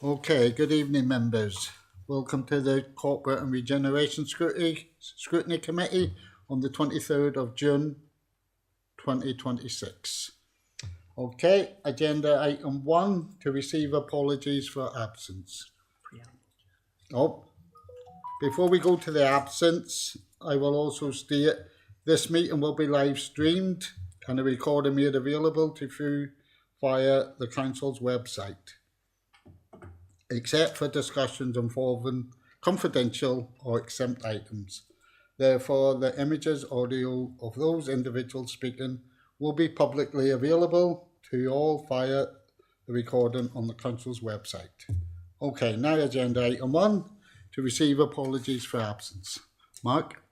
Okay, good evening, members. Welcome to the Corporate and Regeneration Scrutiny Committee on the 23rd of June 2026. Okay, agenda item 1, to receive apologies for absence. Before we go to the absence, I will also state this meeting will be live streamed and a recording made available to view via the Council's website, except for discussions involving confidential or exempt items. Therefore, the images, audio of those individuals speaking will be publicly available to all via the recording on the Council's website. Okay, now agenda item 1, to receive apologies for absence. Mark?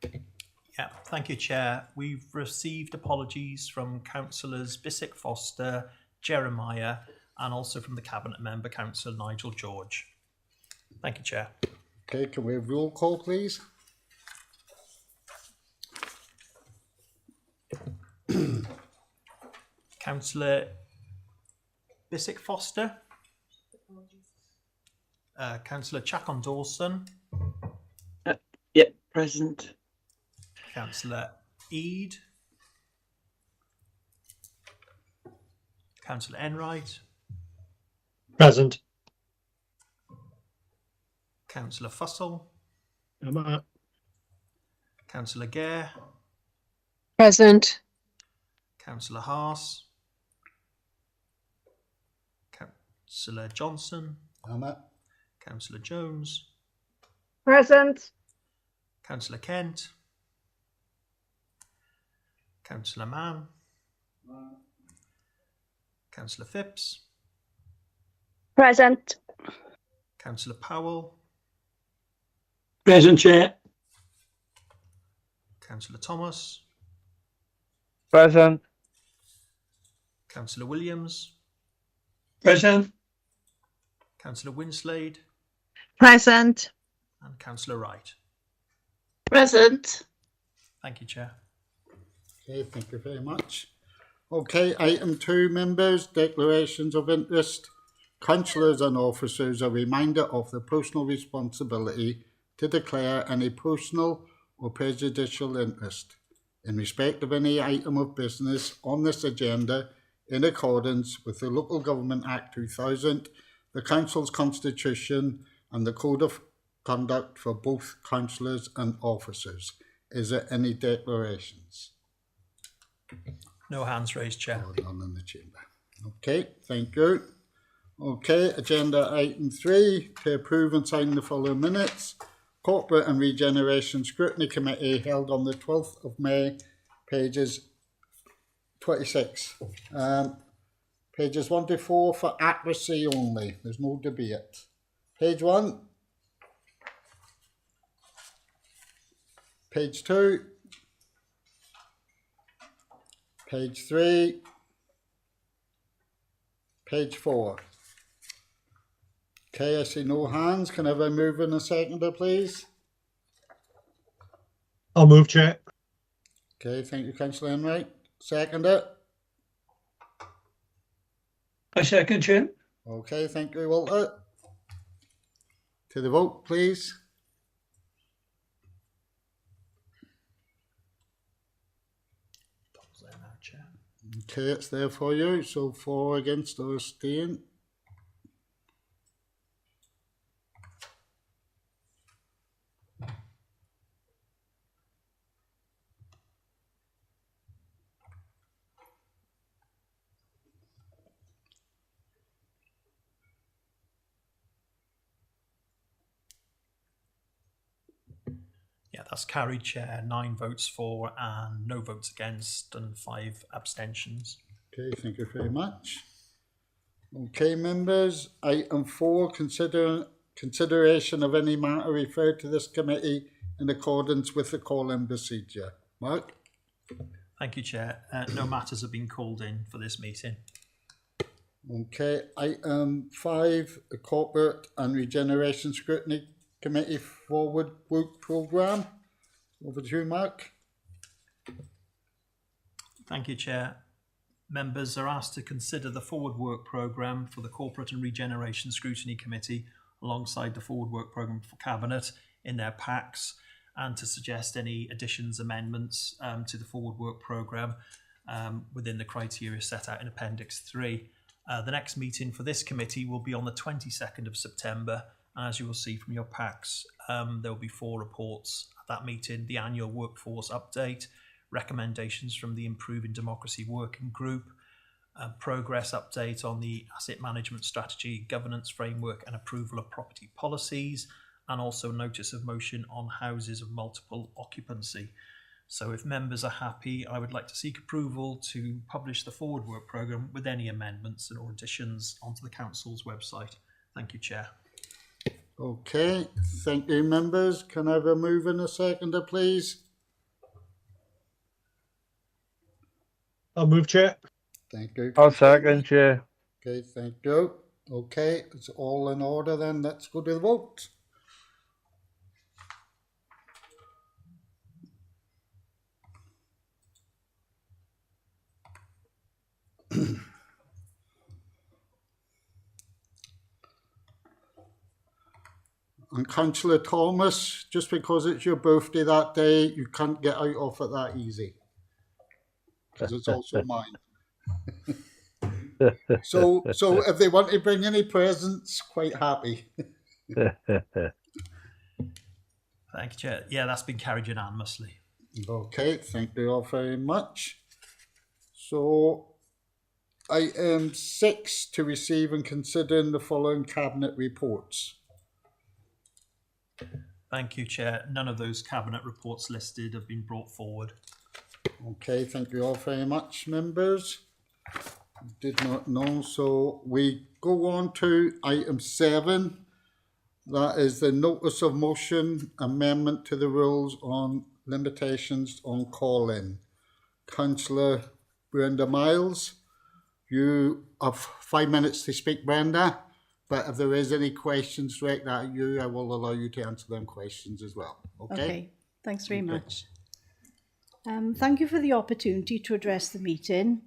Yeah, thank you, Chair. We've received apologies from Councillors Bissick Foster, Jeremiah, and also from the Cabinet Member, Councillor Nigel George. Thank you, Chair. Okay, can we have roll call, please? Councillor Bissick Foster. Councillor Chacon Dawson. Yep, present. Councillor Eade. Councillor Enright. Present. Councillor Fussell. Councillor Gare. Present. Councillor Haas. Councillor Johnson. Councillor Jones. Present. Councillor Kent. Councillor Mann. Councillor Phipps. Present. Councillor Powell. Present, Chair. Councillor Thomas. Present. Councillor Williams. Present. Councillor Winslade. Present. And Councillor Wright. Present. Thank you, Chair. Okay, thank you very much. Okay, item 2, members, declarations of interest. Councillors and officers are reminded of their personal responsibility to declare any personal or prejudicial interest in respect of any item of business on this agenda in accordance with the Local Government Act 2000, the Council's Constitution and the Code of Conduct for both councillors and officers. Is there any declarations? No hands raised, Chair. None in the chamber. Okay, thank you. Okay, agenda item 3, to approve and sign the following minutes. Corporate and Regeneration Scrutiny Committee held on the 12th of May, pages 26. Pages 1 to 4 for accuracy only. There's no debate. Page 1. Page 2. Page 3. Page 4. Okay, I see no hands. Can I have a mover and a seconder, please? I'll move, Chair. Okay, thank you, Councillor Enright. Seconder. I second, Chair. Okay, thank you, Walter. To the vote, please. Okay, it's there for you. So 4 against or abstain. Yeah, that's carried, Chair. 9 votes for and no votes against and 5 abstentions. Okay, thank you very much. Okay, members, item 4, consideration of any matter referred to this committee in accordance with the call-in procedure. Mark? Thank you, Chair. No matters have been called in for this meeting. Okay, item 5, the Corporate and Regeneration Scrutiny Committee Forward Work Programme. Over to you, Mark. Thank you, Chair. Members are asked to consider the forward work programme for the Corporate and Regeneration Scrutiny Committee alongside the forward work programme for Cabinet in their packs, and to suggest any additions, amendments to the forward work programme within the criteria set out in Appendix 3. The next meeting for this committee will be on the 22nd of September. As you will see from your packs, there will be 4 reports at that meeting: the annual workforce update, recommendations from the Improving Democracy Working Group, progress update on the asset management strategy, governance framework and approval of property policies, and also notice of motion on houses of multiple occupancy. So if members are happy, I would like to seek approval to publish the forward work programme with any amendments or additions onto the Council's website. Thank you, Chair. Okay, thank you, members. Can I have a move and a seconder, please? I'll move, Chair. Thank you. I'll second, Chair. Okay, thank you. Okay, it's all in order then. Let's go to the vote. And Councillor Thomas, just because it's your birthday that day, you can't get out of it that easy, because it's also mine. So if they want to bring any presents, quite happy. Thank you, Chair. Yeah, that's been carried unanimously. Okay, thank you all very much. So, item 6, to receive and consider in the following Cabinet reports. Thank you, Chair. None of those Cabinet reports listed have been brought forward. Okay, thank you all very much, members. Did not know. So we go on to item 7. That is the notice of motion amendment to the rules on limitations on call-in. Councillor Brenda Miles, you have 5 minutes to speak, Brenda. But if there is any questions directed at you, I will allow you to answer them questions as well. Okay, thanks very much. Thank you for the opportunity to address the meeting.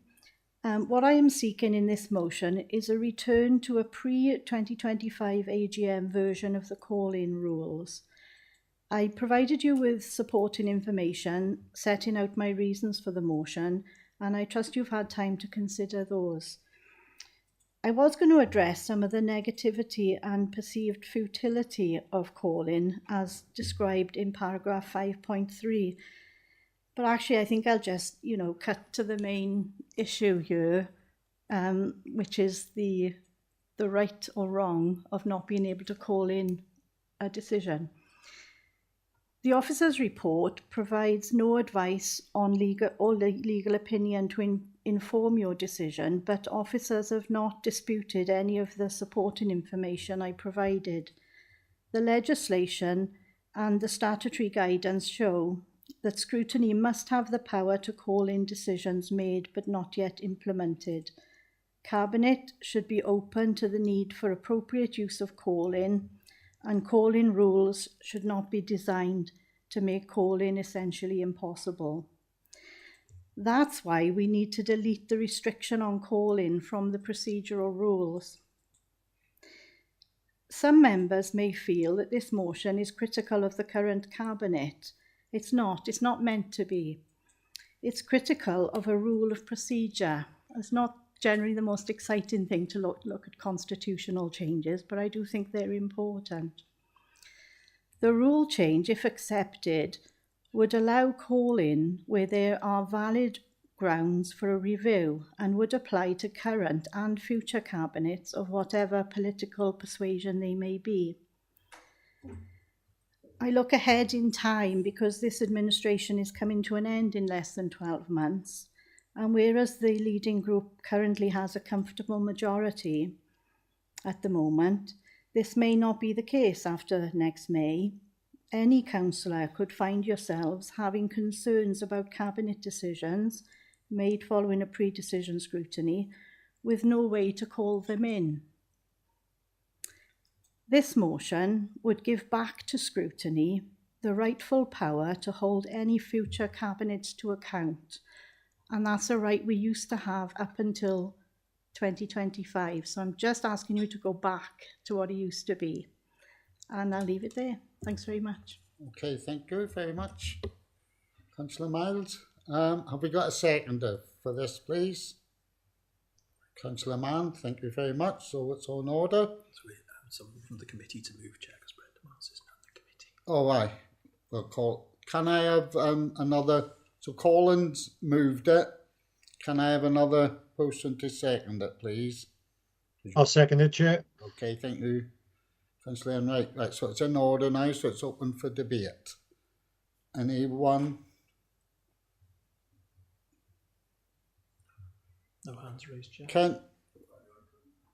What I am seeking in this motion is a return to a pre-2025 AGM version of the call-in rules. I provided you with supporting information, setting out my reasons for the motion, and I trust you've had time to consider those. I was going to address some of the negativity and perceived futility of call-in as described in paragraph 5.3. But actually, I think I'll just, cut to the main issue here, which is the right or wrong of not being able to call in a decision. The officer's report provides no advice on legal opinion to inform your decision, but officers have not disputed any of the supporting information I provided. The legislation and the statutory guidance show that scrutiny must have the power to call in decisions made but not yet implemented. Cabinet should be open to the need for appropriate use of call-in, and call-in rules should not be designed to make call-in essentially impossible. That's why we need to delete the restriction on call-in from the procedural rules. Some members may feel that this motion is critical of the current Cabinet. It's not meant to be. It's critical of a rule of procedure. It's not generally the most exciting thing to look at constitutional changes, but I do think they're important. The rule change, if accepted, would allow call-in where there are valid grounds for a review and would apply to current and future cabinets of whatever political persuasion they may be. I look ahead in time because this administration is coming to an end in less than 12 months, and whereas the leading group currently has a comfortable majority at the moment, this may not be the case after next May. Any councillor could find yourselves having concerns about cabinet decisions made following a pre-decision scrutiny with no way to call them in. This motion would give back to scrutiny the rightful power to hold any future cabinets to account and that's a right we used to have up until 2025. So I'm just asking you to go back to what it used to be. And I'll leave it there. Thanks very much. Okay, thank you very much. Councillor Miles, have we got a seconder for this, please? Councillor Mann, thank you very much. So it's on order. Someone from the committee to move, Chair, because Brenda Miles isn't on the committee. Oh, aye. We'll call. Can I have another? So Collins moved it. Can I have another person to second it, please? I'll second it, Chair. Okay, thank you, Councillor Enright. Right, so it's in order now, so it's open for debate. Anyone? No hands raised, Chair.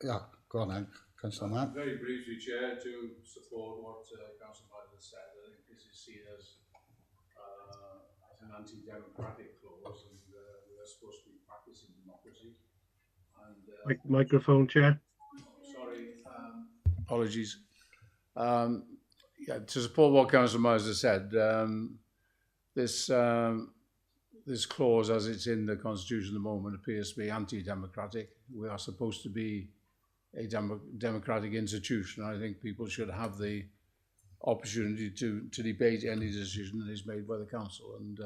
Yeah, go on then, Councillor Mann. Very briefly, Chair, to support what Councillor Biden has said. I think this is seen as an anti-democratic clause, and we're supposed to be practicing democracy. And Microphone, Chair. sorry, apologies. To support what Councillor Myers has said, this clause, as it's in the Constitution at the moment, appears to be anti-democratic. We are supposed to be a democratic institution. I think people should have the opportunity to debate any decision that is made by the council, and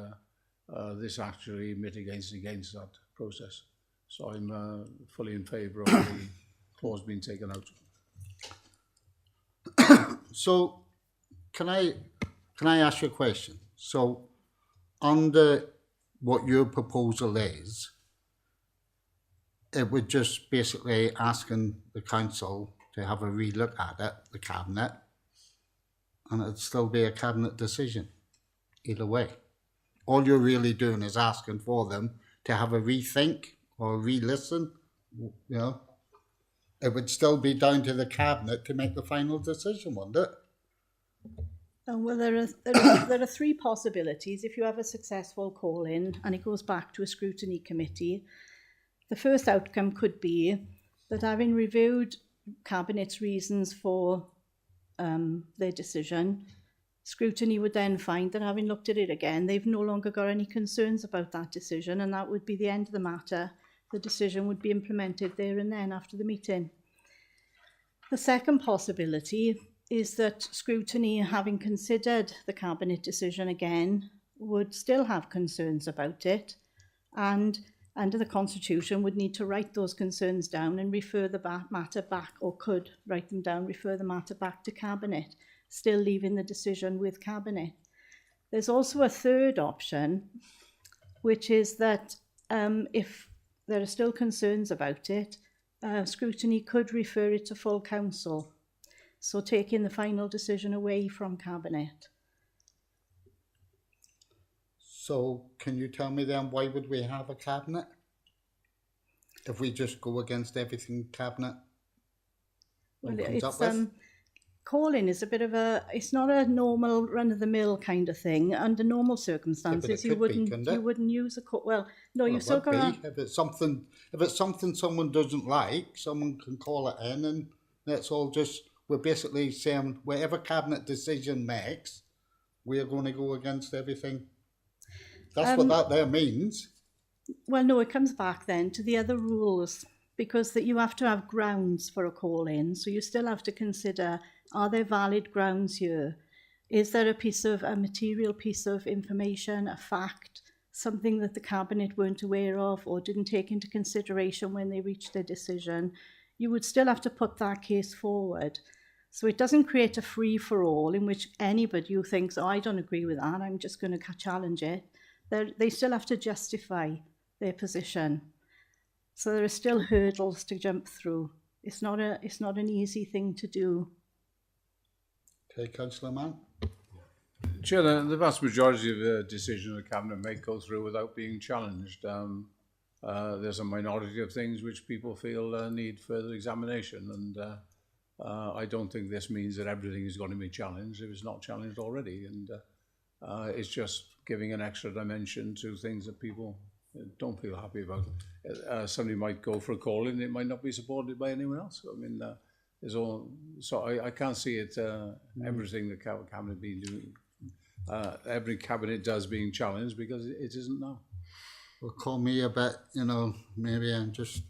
this actually mitigates against that process. So I'm fully in favour of the clause being taken out. So, can I ask you a question? So, under what your proposal is, it would just basically asking the council to have a relook at it, the cabinet, and it'd still be a cabinet decision, either way. All you're really doing is asking for them to have a rethink or re-listen, you know. It would still be down to the cabinet to make the final decision, wouldn't it? Well, there are three possibilities. If you have a successful call-in and it goes back to a scrutiny committee, the first outcome could be that, having reviewed Cabinet's reasons for their decision, scrutiny would then find that, having looked at it again, they've no longer got any concerns about that decision, and that would be the end of the matter. The decision would be implemented there and then after the meeting. The second possibility is that scrutiny, having considered the Cabinet decision again, would still have concerns about it, and under the Constitution would need to write those concerns down and refer the matter back, or could write them down, refer the matter back to Cabinet, still leaving the decision with Cabinet. There's also a third option, which is that if there are still concerns about it, scrutiny could refer it to full council, so taking the final decision away from Cabinet. So can you tell me then, why would we have a cabinet if we just go against everything cabinet Well, comes up it's with? calling is a bit of a, it's not a normal run-of-the-mill kind of thing. Under normal circumstances, it you could be, couldn't it? wouldn't use a call. Well, no, Well, you've it still would got be. If it's something someone doesn't like, someone can call it in, and that's all. Just, we're basically saying whatever cabinet decision makes, we're going to go against everything. That's what that there means. Well, no, it comes back then to the other rules, because that you have to have grounds for a call-in. So you still have to consider, are there valid grounds here? Is there a material piece of information, a fact, something that the Cabinet weren't aware of or didn't take into consideration when they reached their decision? You would still have to put that case forward. So it doesn't create a free-for-all in which anybody who thinks, oh, I don't agree with that, I'm just going to challenge it. They still have to justify their position. So there are still hurdles to jump through. It's not an easy thing to do. Okay, Councillor Mann. Chair, the vast majority of the decisions the Cabinet may go through without being challenged. There's a minority of things which people feel need further examination, and I don't think this means that everything is going to be challenged if it's not challenged already, and it's just giving an extra dimension to things that people don't feel happy about. Somebody might go for a call and it might not be supported by anyone else. I mean, I can't see it, everything the Cabinet being doing, every Cabinet does being challenged, because it isn't now. will call me a bit, maybe I'm just,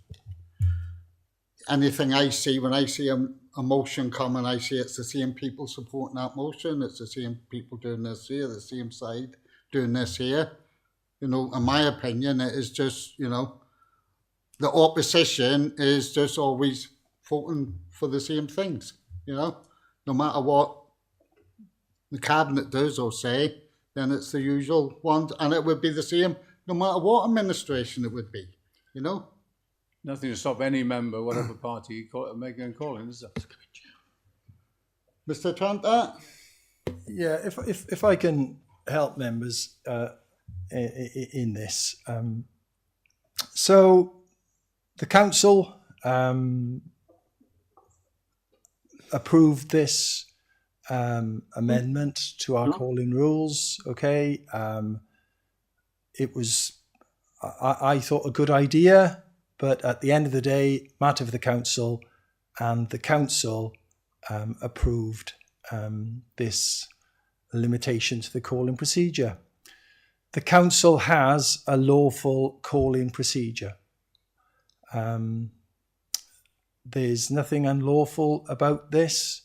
anything I see, when I see a motion coming, I see it's the same people supporting that motion, it's the same people doing this here, the same side doing this here. In my opinion, it is just, the opposition is just always voting for the same things, no matter what the cabinet does or say, then it's the usual ones, and it would be the same no matter what administration it would be, Nothing to stop any member, whatever party, making a call in, is there? Mr. Tranter? Yeah, if I can help members in this. So the council approved this amendment to our call-in rules. Okay, it was, I thought, a good idea, but at the end of the day, matter for the council, and the council approved this limitation to the call-in procedure. The council has a lawful call-in procedure. There's nothing unlawful about this.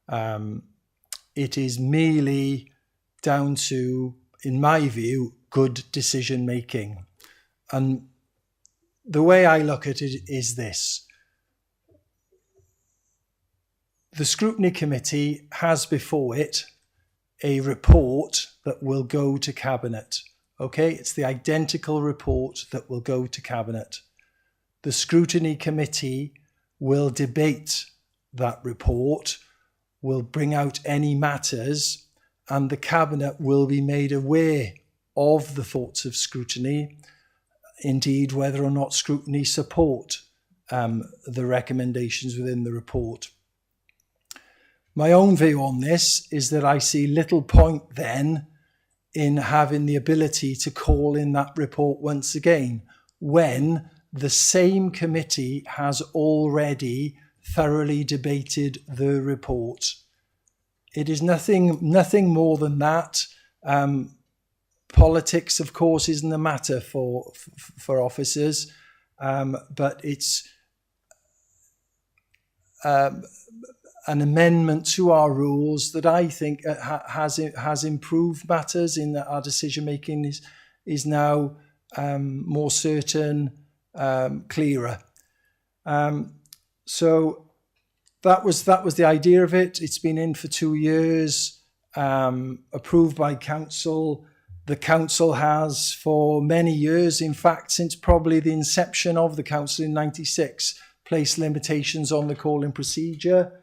It is merely down to, in my view, good decision making. And the way I look at it is this. The Scrutiny Committee has before it a report that will go to Cabinet. Okay, it's the identical report that will go to Cabinet. The Scrutiny Committee will debate that report, will bring out any matters, and the Cabinet will be made aware of the thoughts of scrutiny, indeed whether or not scrutiny support the recommendations within the report. My own view on this is that I see little point then in having the ability to call in that report once again when the same committee has already thoroughly debated the report. It is nothing more than that. Politics, of course, isn't a matter for officers, but it's an amendment to our rules that I think has improved matters in that our decision making is now more certain, clearer. So that was the idea of it. It's been in for 2 years, approved by council. The council has for many years, in fact, since probably the inception of the council in '96, placed limitations on the call-in procedure.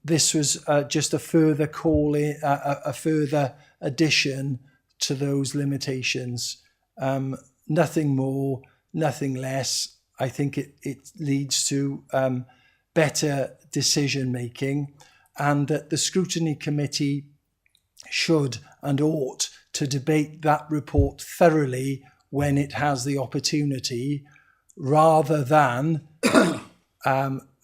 This was just a further call-in, a further addition to those limitations. Nothing more, nothing less. I think it leads to better decision making, and that the Scrutiny Committee should and ought to debate that report thoroughly when it has the opportunity, rather than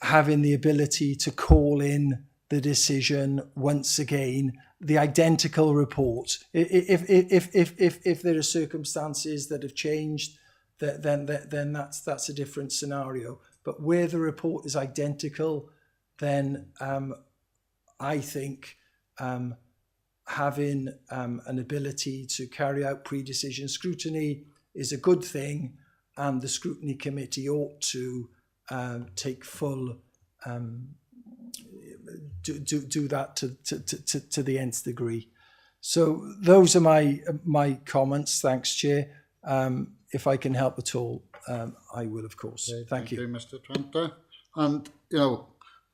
having the ability to call in the decision once again, the identical report. If there are circumstances that have changed, then that's a different scenario. But where the report is identical, then I think having an ability to carry out pre-decision scrutiny is a good thing, and the Scrutiny Committee ought to take full do that to the nth degree. So those are my comments. Thanks, Chair. If I can help at all, I will, of course. Okay, thank you, Mr. Tranter. And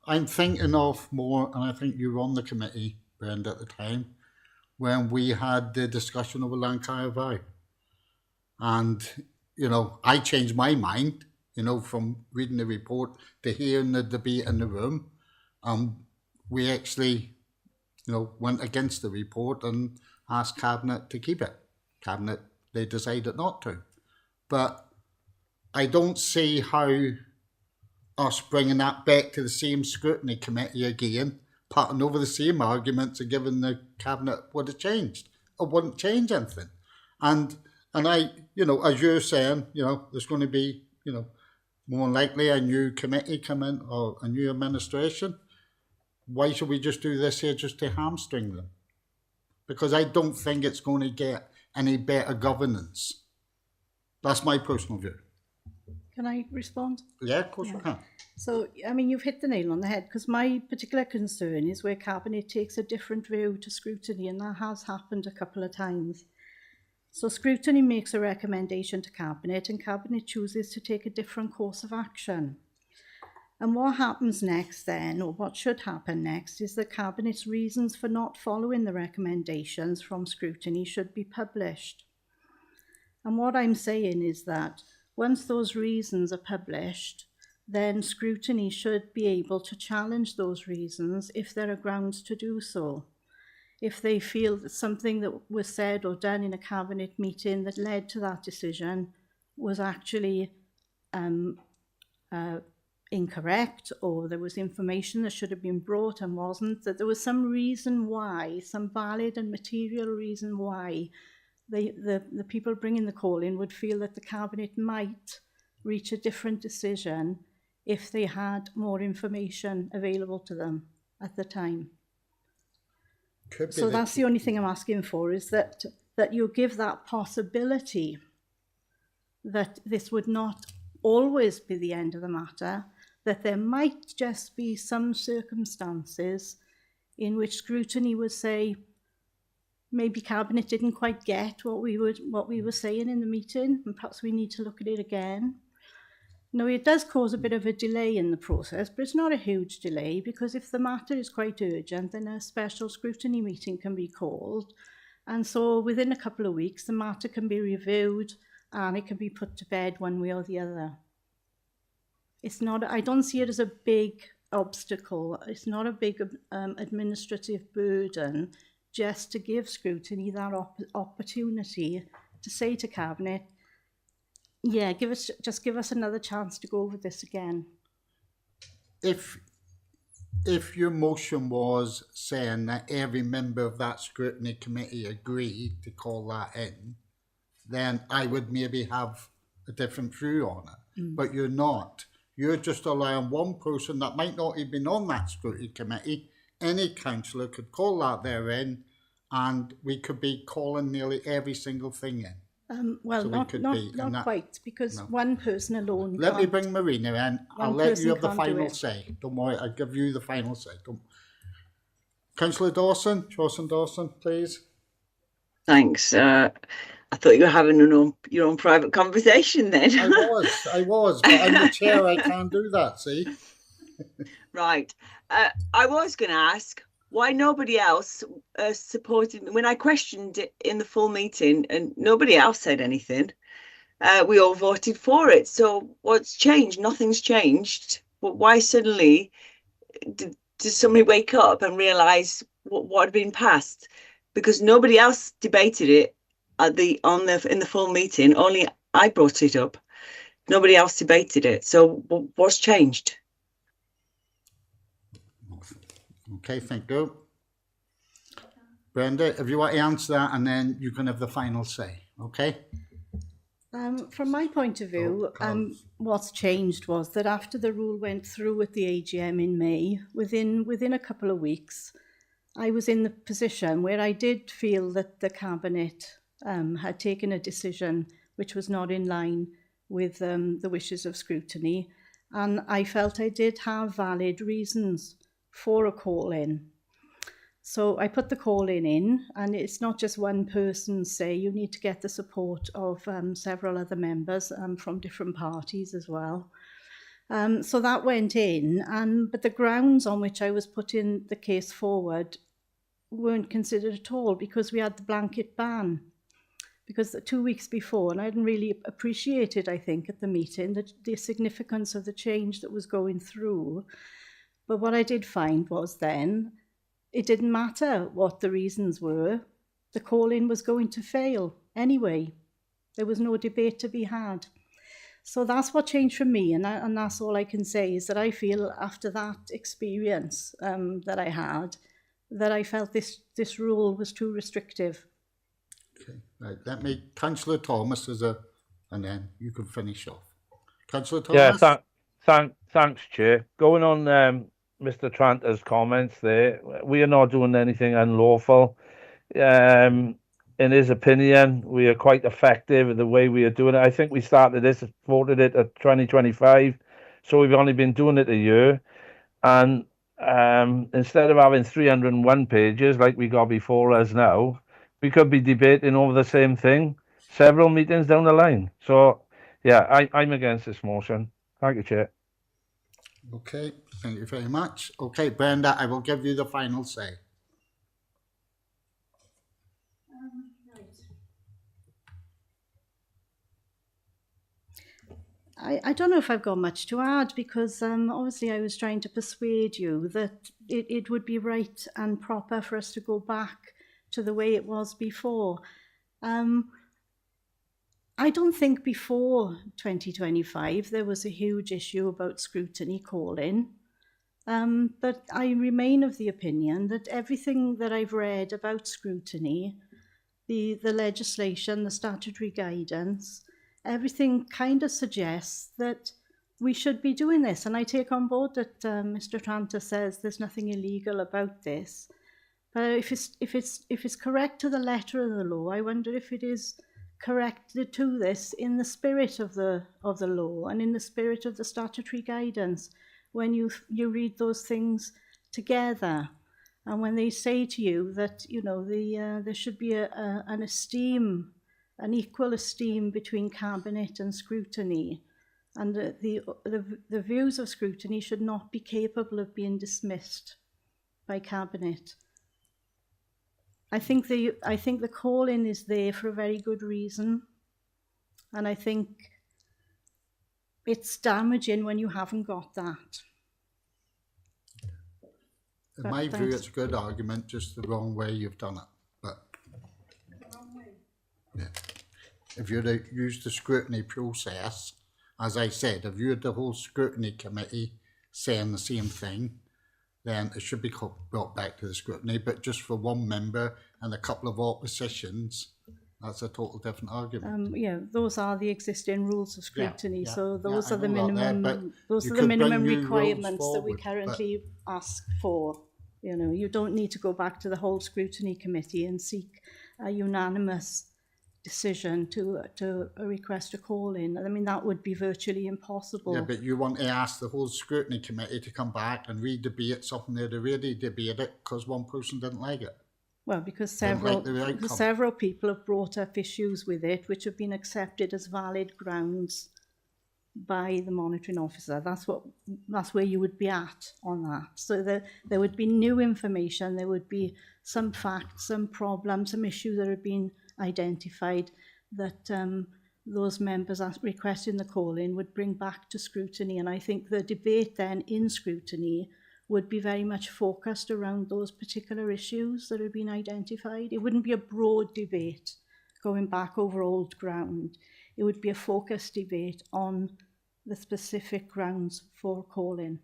I'm thinking of more, and I think you were on the committee, Brenda, at the time when we had the discussion over Lancashire Vow, and I changed my mind. From reading the report to hearing the debate in the room, we actually, went against the report and asked Cabinet to keep it. Cabinet, they decided not to. But I don't see how us bringing that back to the same Scrutiny Committee again, putting over the same arguments and giving the Cabinet would have changed. It wouldn't change anything. And And I, as you're saying, there's going to be, more than likely a new committee come in or a new administration. Why should we just do this here just to hamstring them? Because I don't think it's going to get any better governance. That's my personal view. Can I respond? Yeah, of course you can. So, I mean, you've hit the nail on the head, because my particular concern is where Cabinet takes a different view to scrutiny, and that has happened a couple of times. So scrutiny makes a recommendation to Cabinet, and Cabinet chooses to take a different course of action. And what happens next then, or what should happen next, is that Cabinet's reasons for not following the recommendations from scrutiny should be published. And what I'm saying is that once those reasons are published, then scrutiny should be able to challenge those reasons if there are grounds to do so. If they feel that something that was said or done in a Cabinet meeting that led to that decision was actually incorrect, or there was information that should have been brought and wasn't, that there was some reason why, some valid and material reason why the people bringing the call in would feel that the Cabinet might reach a different decision if they had more information available to them at the time. So that's the only thing I'm asking for, is that you give that possibility that this would not always be the end of the matter, that there might just be some circumstances in which scrutiny would say, maybe Cabinet didn't quite get what we were saying in the meeting, and perhaps we need to look at it again. Now, it does cause a bit of a delay in the process, but it's not a huge delay, because if the matter is quite urgent, then a special scrutiny meeting can be called. And so within a couple of weeks, the matter can be reviewed and it can be put to bed one way or the other. It's not, I don't see it as a big obstacle. It's not a big administrative burden just to give scrutiny that opportunity to say to Cabinet, yeah, give us another chance to go over this again. If your motion was saying that every member of that scrutiny committee agreed to call that in, then I would maybe have a different view on it. But you're not. You're just allowing one person that might not have been on that scrutiny committee. Any councillor could call that there in, and we could be calling nearly every single thing in. Well, So not quite, because one person alone Let me bring Marina in. I'll let you have the final it. say. Don't worry, I'll give you the final say. Councillor Dawson, please. Thanks. I thought you were having your own private conversation then. I was, but I'm the chair, I can't do that, see? Right. I was going to ask why nobody else supported me when I questioned it in the full meeting, and nobody else said anything. We all voted for it. So what's changed? Nothing's changed. But why suddenly did somebody wake up and realise what had been passed? Because nobody else debated it in the full meeting. Only I brought it up. Nobody else debated it. So what's changed? Okay, thank you. Brenda, if you want to answer that, and then you can have the final say, okay? From my point of view, what's changed was that after the rule went through at the AGM in May, within a couple of weeks, I was in the position where I did feel that the Cabinet had taken a decision which was not in line with the wishes of scrutiny, and I felt I did have valid reasons for a call-in. So I put the call-in in, and it's not just one person say, you need to get the support of several other members from different parties as well. So that went in, but the grounds on which I was putting the case forward weren't considered at all, because we had the blanket ban. Because 2 weeks before, and I hadn't really appreciated, I think, at the meeting, the significance of the change that was going through. But what I did find was then, it didn't matter what the reasons were, the call-in was going to fail anyway. There was no debate to be had. So that's what changed for me, and that's all I can say, is that I feel after that experience that I had, that I felt this rule was too restrictive. Okay, right. Let me, Councillor Thomas, and then you can finish off. Councillor Thomas. Thanks, Chair. Going on Mr. Tranter's comments there, we are not doing anything unlawful. In his opinion, we are quite effective in the way we are doing it. I think we started this, voted it at 2025, so we've only been doing it a year. And instead of having 301 pages like we got before us now, we could be debating over the same thing several meetings down the line. So, yeah, I'm against this motion. Thank you, Chair. Okay, thank you very much. Okay, Brenda, I will give you the final say. I don't know if I've got much to add because obviously I was trying to persuade you that it would be right and proper for us to go back to the way it was before. I don't think before 2025 there was a huge issue about scrutiny call-in, but I remain of the opinion that everything that I've read about scrutiny, the legislation, the statutory guidance, everything kind of suggests that we should be doing this. And I take on board that Mr. Tranter says there's nothing illegal about this. But if it's correct to the letter of the law, I wonder if it is correct to do this in the spirit of the law and in the spirit of the statutory guidance when you read those things together. And when they say to you that, you know, there should be an esteem, an equal esteem between cabinet and scrutiny, and the views of scrutiny should not be capable of being dismissed by cabinet. I think the call-in is there for a very good reason, and I think it's damaging when you haven't got that. In my view, it's a good argument, just the wrong way you've done it. But yeah. If you'd have used the scrutiny process, as I said, if you had the whole scrutiny committee saying the same thing, then it should be brought back to the scrutiny. But just for one member and a couple of oppositions, that's a total different argument. Yeah, those are the existing rules of scrutiny. Yeah, so those I are the know that minimum. there, those you are the could minimum bring new rules requirements that we forward, currently ask for. You know, you don't need to go back to the whole scrutiny committee and seek a unanimous decision to request a call-in. I mean, that would be virtually impossible. Yeah, but you want to ask the whole scrutiny committee to come back and re-debate something they'd already debated because one person didn't like it. Well, because Like several people have brought up issues with it which have been accepted as valid grounds by the monitoring officer. That's where you would be at on that. So there would be new information, there would be some facts, some problems, some issues that have been identified that those members requesting the call-in would bring back to scrutiny. And I think the debate then in scrutiny would be very much focused around those particular issues that have been identified. It wouldn't be a broad debate going back over old ground. It would be a focused debate on the specific grounds for call-in.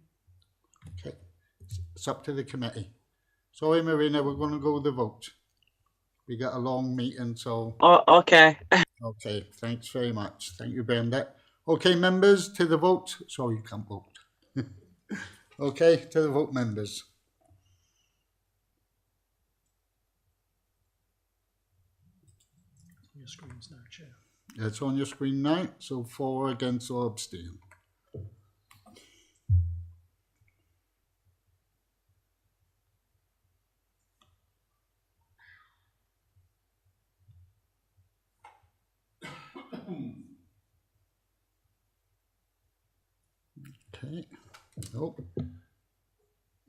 Okay, it's up to the committee. Sorry, Marina, we're going to go with the vote. We got a long meeting, so... Oh, okay. Okay, thanks very much. Thank you, Brenda. Okay, members, to the vote. Sorry, you can't vote. Okay, to the vote, members. On your screens now, Chair. It's on your screen now, so for, against, or abstain. Okay. Nope.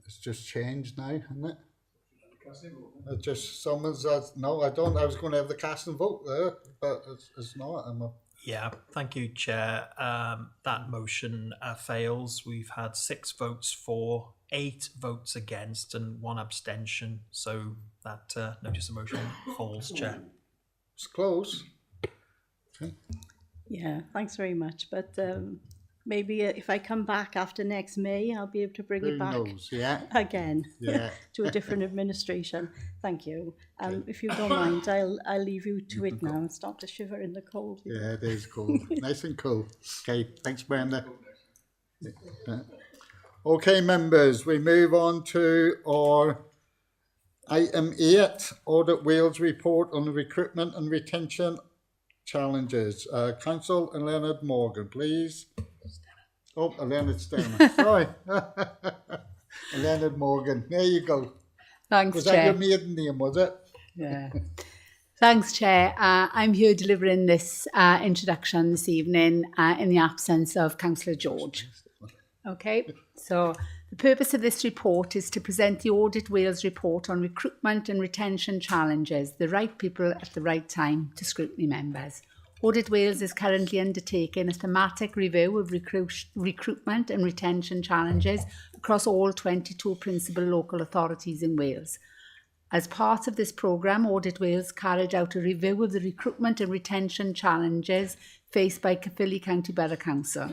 It's just changed now, hasn't it? It just summons us. No, I don't. I was going to have the cast and vote there, but it's not. Yeah, thank you, Chair. That motion fails. We've had 6 votes for, 8 votes against, and 1 abstention. So that notice of motion falls, Chair. It's close. Okay. Yeah, thanks very much. But maybe if I come back after next May, I'll be able to bring Who it back knows? Yeah. again Yeah. to a different administration. Thank you. If you don't mind, I'll leave you to it now and start to shiver in the cold. Yeah, it is cool. Nice and cool. Okay, thanks, Brenda. Okay, members, we move on to our item 8, Audit Wales report on the recruitment and retention challenges. Council and Leonard Morgan, please. Oh, Leonard Stenner. Sorry. Leonard Morgan. There you go. Thanks, Was Chair. that your maiden name, was it? Yeah. Thanks, Chair. I'm here delivering this introduction this evening in the absence of Councillor George. Okay, so the purpose of this report is to present the Audit Wales report on recruitment and retention challenges, the right people at the right time to scrutiny members. Audit Wales is currently undertaking a thematic review of recruitment and retention challenges across all 22 principal local authorities in Wales. As part of this programme, Audit Wales carried out a review of the recruitment and retention challenges faced by Caerphilly County Borough Council.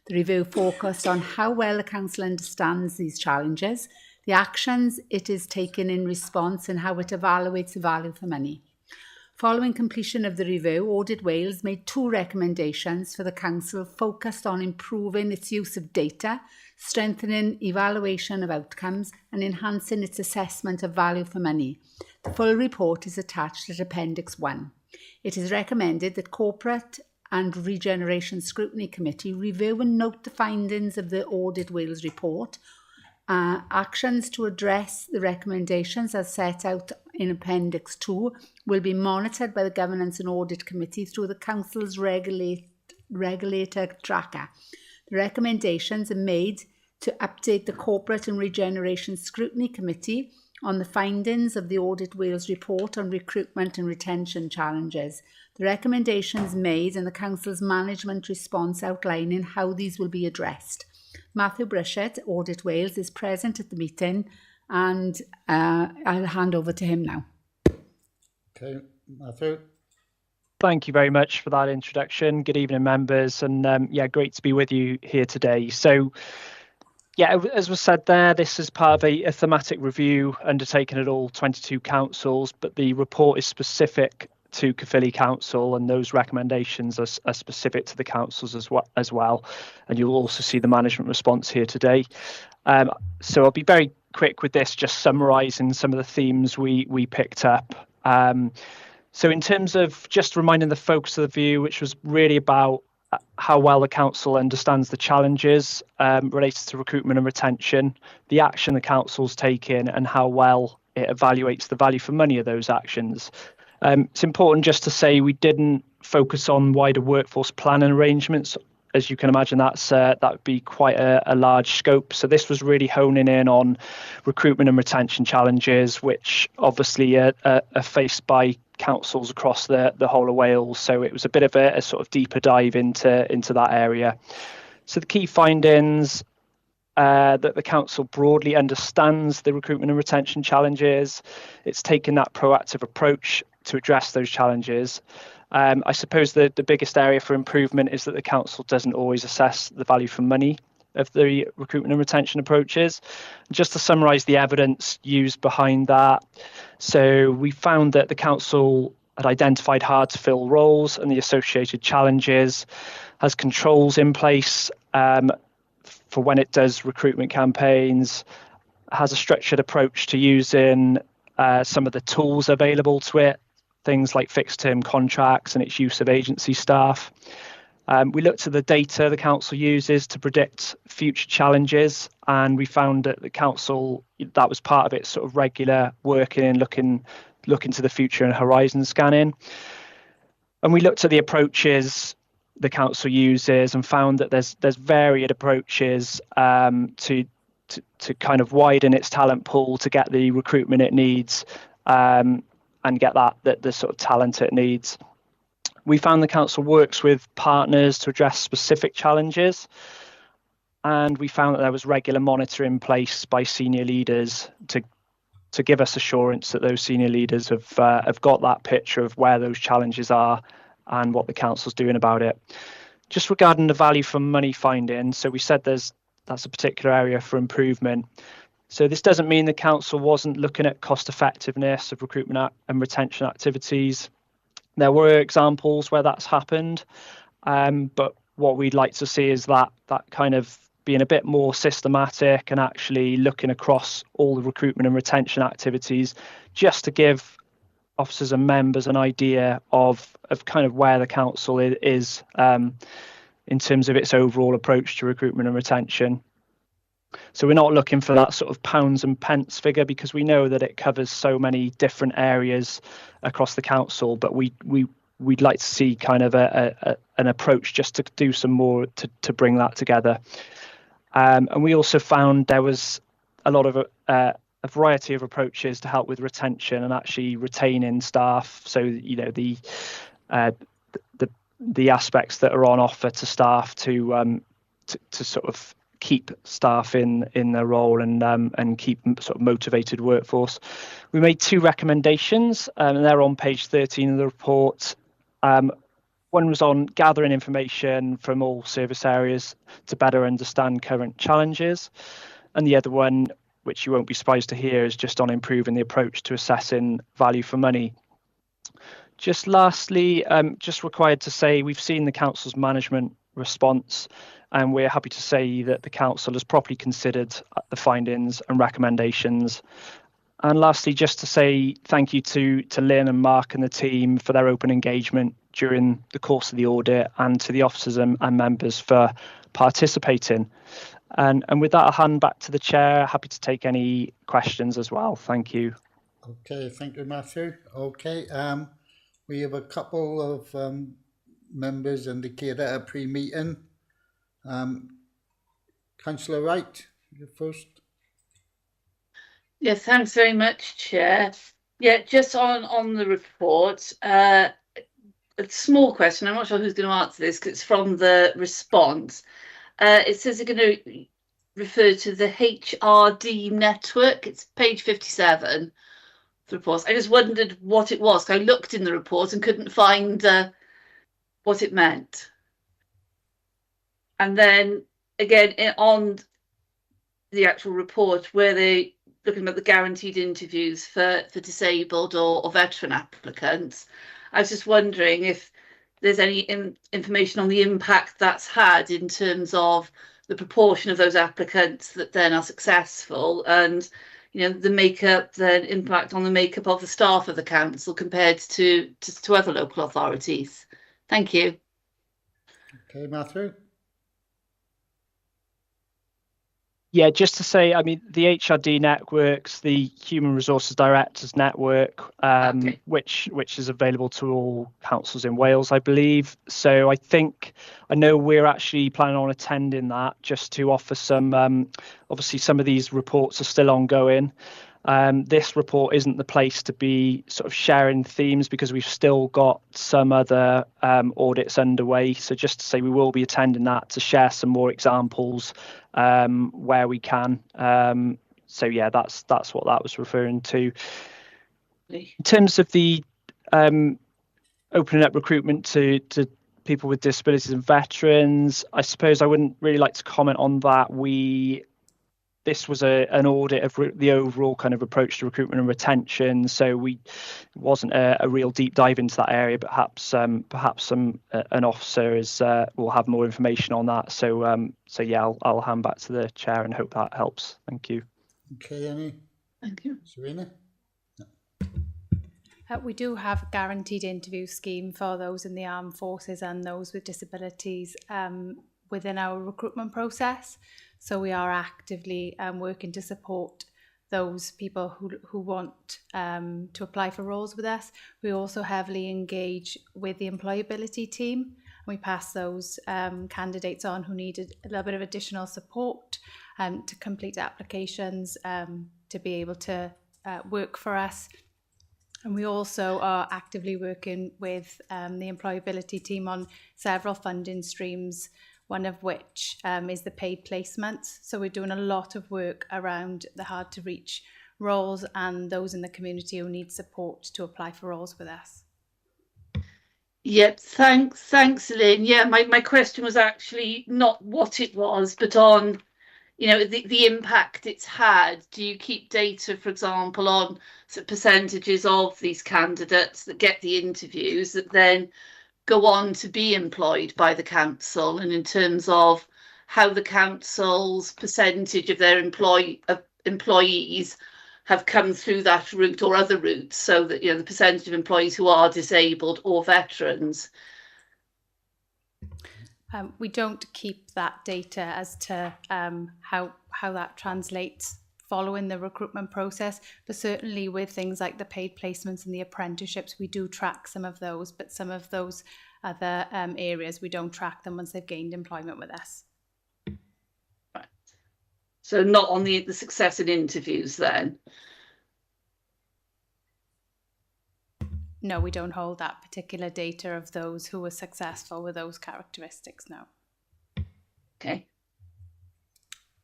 The review focused on how well the council understands these challenges, the actions it is taking in response, and how it evaluates the value for money. Following completion of the review, Audit Wales made 2 recommendations for the council focused on improving its use of data, strengthening evaluation of outcomes, and enhancing its assessment of value for money. The full report is attached at Appendix 1. It is recommended that Corporate and Regeneration Scrutiny Committee review and note the findings of the Audit Wales report. Actions to address the recommendations as set out in Appendix 2 will be monitored by the Governance and Audit Committee through the Council's regulator tracker. The recommendations are made to update the Corporate and Regeneration Scrutiny Committee on the findings of the Audit Wales report on recruitment and retention challenges. The recommendations made and the Council's management response outlining how these will be addressed. Matthew Brushett, Audit Wales, is present at the meeting, and I'll hand over to him now. Okay, Matthew. Thank you very much for that introduction. Good evening, members, and great to be with you here today. So, as was said there, this is part of a thematic review undertaken at all 22 councils, but the report is specific to Caerphilly Council, and those recommendations are specific to the councils as well. And you'll also see the management response here today. So I'll be very quick with this, just summarising some of the themes we picked up. So in terms of just reminding the focus of the view, which was really about how well the council understands the challenges related to recruitment and retention, the action the council's taking, and how well it evaluates the value for money of those actions. It's important just to say we didn't focus on wider workforce planning arrangements. As you can imagine, that would be quite a large scope. So this was really honing in on recruitment and retention challenges, which obviously are faced by councils across the whole of Wales. So it was a bit of a sort of deeper dive into that area. So the key findings that the council broadly understands the recruitment and retention challenges. It's taken that proactive approach to address those challenges. I suppose the biggest area for improvement is that the council doesn't always assess the value for money of the recruitment and retention approaches. Just to summarise the evidence used behind that, so we found that the council had identified hard to fill roles and the associated challenges, has controls in place for when it does recruitment campaigns, has a structured approach to using some of the tools available to it, things like fixed term contracts and its use of agency staff. We looked at the data the council uses to predict future challenges, and we found that the council, that was part of its sort of regular working and looking to the future and horizon scanning. And we looked at the approaches the council uses and found that there's varied approaches to kind of widen its talent pool to get the recruitment it needs and get the sort of talent it needs. We found the council works with partners to address specific challenges, and we found that there was regular monitoring in place by senior leaders to give us assurance that those senior leaders have got that picture of where those challenges are and what the council's doing about it. just regarding the value for money finding, so we said that's a particular area for improvement. So this doesn't mean the council wasn't looking at cost effectiveness of recruitment and retention activities. There were examples where that's happened, but what we'd like to see is that kind of being a bit more systematic and actually looking across all the recruitment and retention activities, just to give officers and members an idea of kind of where the council is in terms of its overall approach to recruitment and retention. So we're not looking for that sort of pounds and pence figure, because we know that it covers so many different areas across the council, but we'd like to see kind of an approach just to do some more to bring that together. And we also found there was a lot of a variety of approaches to help with retention and actually retaining staff. So, you know, the aspects that are on offer to staff to sort of keep staff in their role and keep sort of motivated workforce. We made 2 recommendations, and they're on page 13 of the report. One was on gathering information from all service areas to better understand current challenges, and the other one, which you won't be surprised to hear, is just on improving the approach to assessing value for money. Just lastly, just required to say we've seen the council's management response, and we're happy to say that the council has properly considered the findings and recommendations. And lastly, just to say thank you to Lynn and Mark and the team for their open engagement during the course of the audit, and to the officers and members for participating. And with that, I'll hand back to the chair. Happy to take any questions as well. Thank you. Okay, thank you, Matthew. Okay, we have a couple of members indicated at a pre-meeting. Councillor Wright, you first. Yeah, thanks very much, Chair. Yeah, just on the report, a small question. I'm not sure who's going to answer this because it's from the response. It says they're going to refer to the HRD network. It's page 57 of the report. I just wondered what it was. I looked in the report and couldn't find what it meant. And then again, on the actual report, where they looking at the guaranteed interviews for disabled or veteran applicants, I was just wondering if there's any information on the impact that's had in terms of the proportion of those applicants that then are successful, and you know, the makeup, the impact on the makeup of the staff of the council compared to other local authorities. Thank you. Okay, Matthew. Yeah, just to say, I mean, the HRD network's the Human Resources Directors Network, Okay. which is available to all councils in Wales, I believe. So I know we're actually planning on attending that, just to offer some, obviously some of these reports are still ongoing. This report isn't the place to be sort of sharing themes, because we've still got some other audits underway. So just to say, we will be attending that to share some more examples where we can. So yeah, that's what that was referring to. In terms of the opening up recruitment to people with disabilities and veterans, I suppose I wouldn't really like to comment on that. This was an audit of the overall kind of approach to recruitment and retention, so it wasn't a real deep dive into that area. But perhaps an officer will have more information on that. So yeah, I'll hand back to the chair and hope that helps. Thank you. Okay, Annie. Thank you. Serena. We do have a guaranteed interview scheme for those in the armed forces and those with disabilities within our recruitment process. So we are actively working to support those people who want to apply for roles with us. We also heavily engage with the employability team. We pass those candidates on who needed a little bit of additional support to complete applications to be able to work for us. And we also are actively working with the employability team on several funding streams, one of which is the paid placements. So we're doing a lot of work around the hard to reach roles and those in the community who need support to apply for roles with us. Yep, thanks, Lynn. Yeah, my question was actually not what it was, but on, the impact it's had. Do you keep data, for example, on percentages of these candidates that get the interviews that then go on to be employed by the council, and in terms of how the council's percentage of their employees have come through that route or other routes, so that the percentage of employees who are disabled or veterans? We don't keep that data as to how that translates following the recruitment process, but certainly with things like the paid placements and the apprenticeships, we do track some of those, but some of those other areas, we don't track them once they've gained employment with us. Right. So not on the success in interviews then? No, we don't hold that particular data of those who were successful with those characteristics, no. Okay.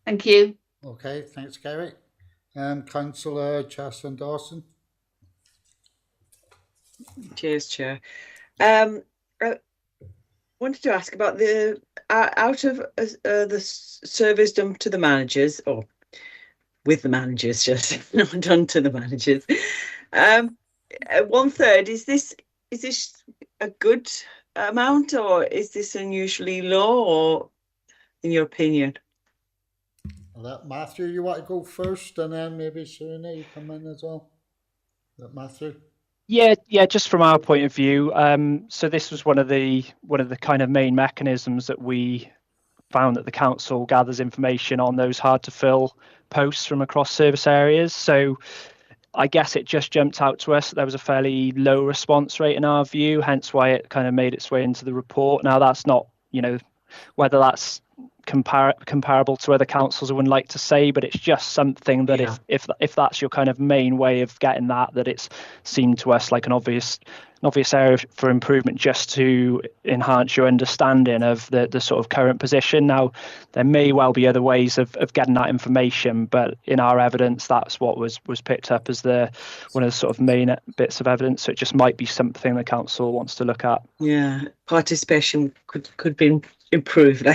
Thank you. Okay, thanks, Gary. Councillor Chasten Dawson. Cheers, Chair. I wanted to ask about the out of the surveys done to the managers, or with the managers, just not done to the managers. 1/3. Is this a good amount, or is this unusually low, or in your opinion? Matthew, you want to go first, and then maybe Serena, you come in as well. Matthew. Yeah, just from our point of view, so this was one of the kind of main mechanisms that we found that the council gathers information on those hard to fill posts from across service areas. So I guess it just jumped out to us that there was a fairly low response rate in our view, hence why it kind of made its way into the report. Now that's not, whether that's comparable to other councils, I wouldn't like to say, but it's just something that if that's your kind of main way of getting that it's seemed to us like an obvious area for improvement, just to enhance your understanding of the sort of current position. Now there may well be other ways of getting that information, but in our evidence that's what was picked up as one of the sort of main bits of evidence. So it just might be something the council wants to look at. Yeah, participation could be improved.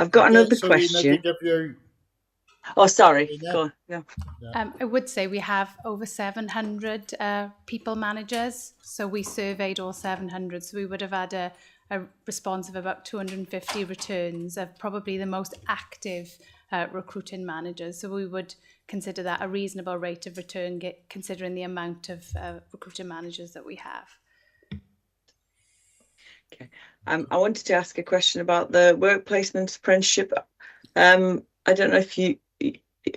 I've got another question. Oh, sorry. Go on. Yeah. I would say we have over 700 people managers. So we surveyed all 700. So we would have had a response of about 250 returns of probably the most active recruiting managers. So we would consider that a reasonable rate of return, considering the amount of recruiting managers that we have. Okay. I wanted to ask a question about the work placement apprenticeship. I don't know if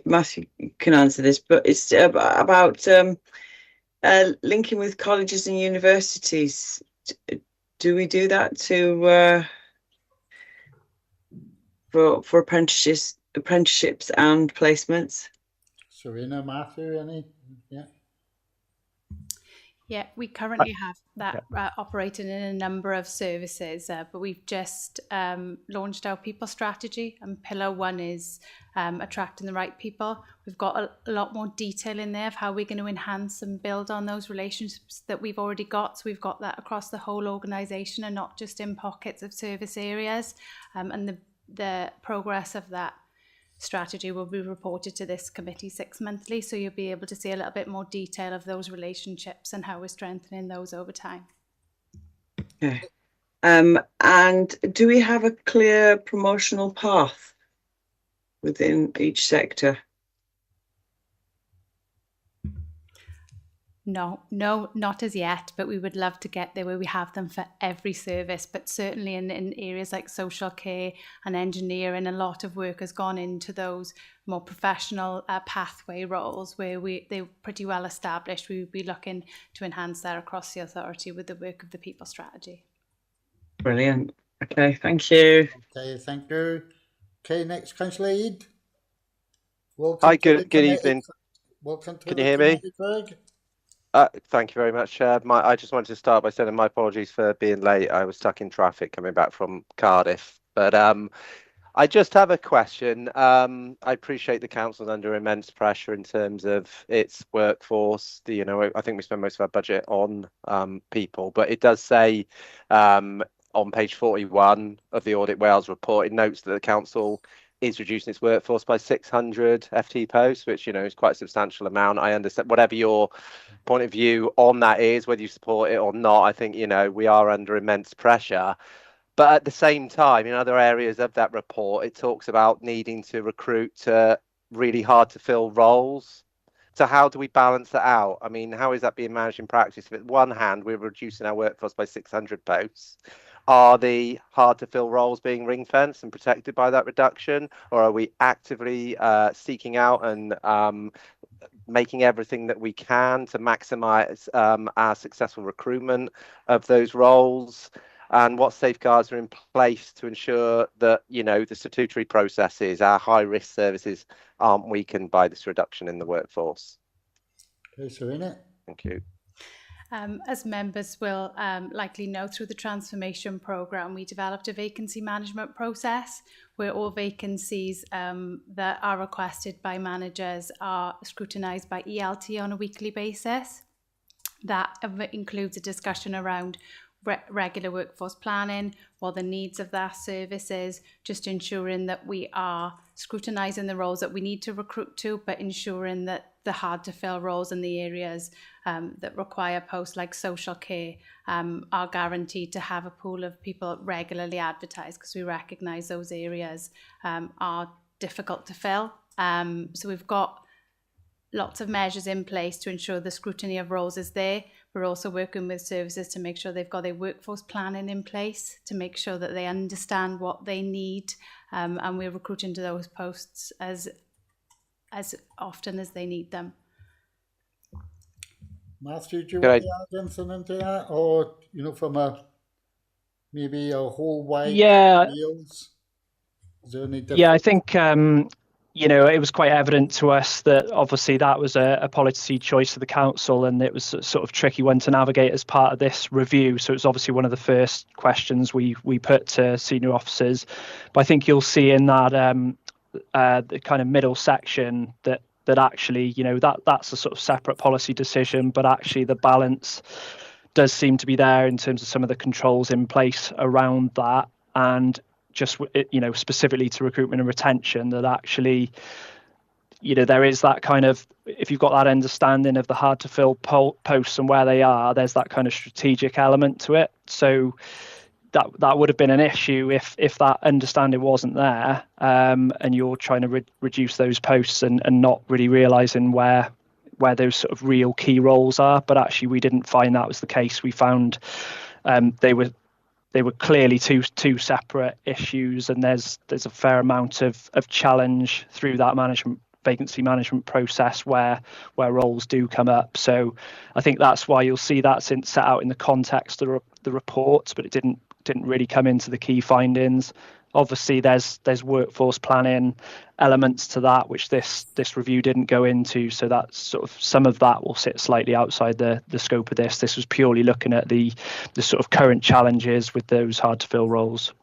Matthew can answer this, but it's about linking with colleges and universities. Do we do that for apprenticeships and placements? Serena, Matthew, any? Yeah. Yeah, we currently have that operating in a number of services, but we've just launched our people strategy, and pillar 1 is attracting the right people. We've got a lot more detail in there of how we're going to enhance and build on those relationships that we've already got. So we've got that across the whole organisation and not just in pockets of service areas. And the progress of that strategy will be reported to this committee 6 monthly, so you'll be able to see a little bit more detail of those relationships and how we're strengthening those over time. Okay. And do we have a clear promotional path within each sector? No, not as yet, but we would love to get there where we have them for every service. But certainly in areas like social care and engineering, a lot of work has gone into those more professional pathway roles where they're pretty well established. We would be looking to enhance that across the authority with the work of the people strategy. Brilliant. Okay, thank you. Okay, thank you. Okay, next, Councillor Eid. Hi, good evening. Welcome to Can you hear me? Craig. Thank you very much. I just wanted to start by saying my apologies for being late. I was stuck in traffic coming back from Cardiff. But I just have a question. I appreciate the council's under immense pressure in terms of its workforce. I think we spend most of our budget on people, but it does say on page 41 of the Audit Wales report, it notes that the council is reducing its workforce by 600 FT posts, which is quite a substantial amount. I understand whatever your point of view on that is, whether you support it or not. I think we are under immense pressure. But at the same time, in other areas of that report, it talks about needing to recruit to really hard to fill roles. So how do we balance that out? I mean, how is that being managed in practice? If at one hand, we're reducing our workforce by 600 posts, are the hard to fill roles being ring fenced and protected by that reduction? Or are we actively seeking out and making everything that we can to maximize our successful recruitment of those roles? And what safeguards are in place to ensure that, the statutory processes, our high risk services aren't weakened by this reduction in the workforce? Okay, Serena. Thank you. As members will likely know, through the transformation programme, we developed a vacancy management process where all vacancies that are requested by managers are scrutinised by ELT on a weekly basis. That includes a discussion around regular workforce planning, what the needs of that service is, just ensuring that we are scrutinising the roles that we need to recruit to, but ensuring that the hard to fill roles in the areas that require posts like social care are guaranteed to have a pool of people regularly advertised, because we recognise those areas are difficult to fill. So we've got lots of measures in place to ensure the scrutiny of roles is there. We're also working with services to make sure they've got their workforce planning in place to make sure that they understand what they need, and we're recruiting to those posts as often as they need them. Matthew, do you want to add anything into that? Or, from maybe a whole wide Wales? Is there any difference? Yeah, I think it was quite evident to us that obviously that was a policy choice of the council, and it was a sort of tricky one to navigate as part of this review. So it was obviously one of the first questions we put to senior officers. But I think you'll see in that the kind of middle section that actually that's a sort of separate policy decision, but actually the balance does seem to be there in terms of some of the controls in place around that, and just specifically to recruitment and retention, that actually there is that kind of, if you've got that understanding of the hard to fill posts and where they are, there's that kind of strategic element to it. So that would have been an issue if that understanding wasn't there, and you're trying to reduce those posts and not really realizing where those sort of real key roles are. But actually we didn't find that was the case. We found they were clearly two separate issues, and there's a fair amount of challenge through that vacancy management process where roles do come up. So I think that's why you'll see that set out in the context of the reports, but it didn't really come into the key findings. Obviously there's workforce planning elements to that which this review didn't go into, so that's sort of, some of that will sit slightly outside the scope of this. This was purely looking at the sort of current challenges with those hard to fill roles.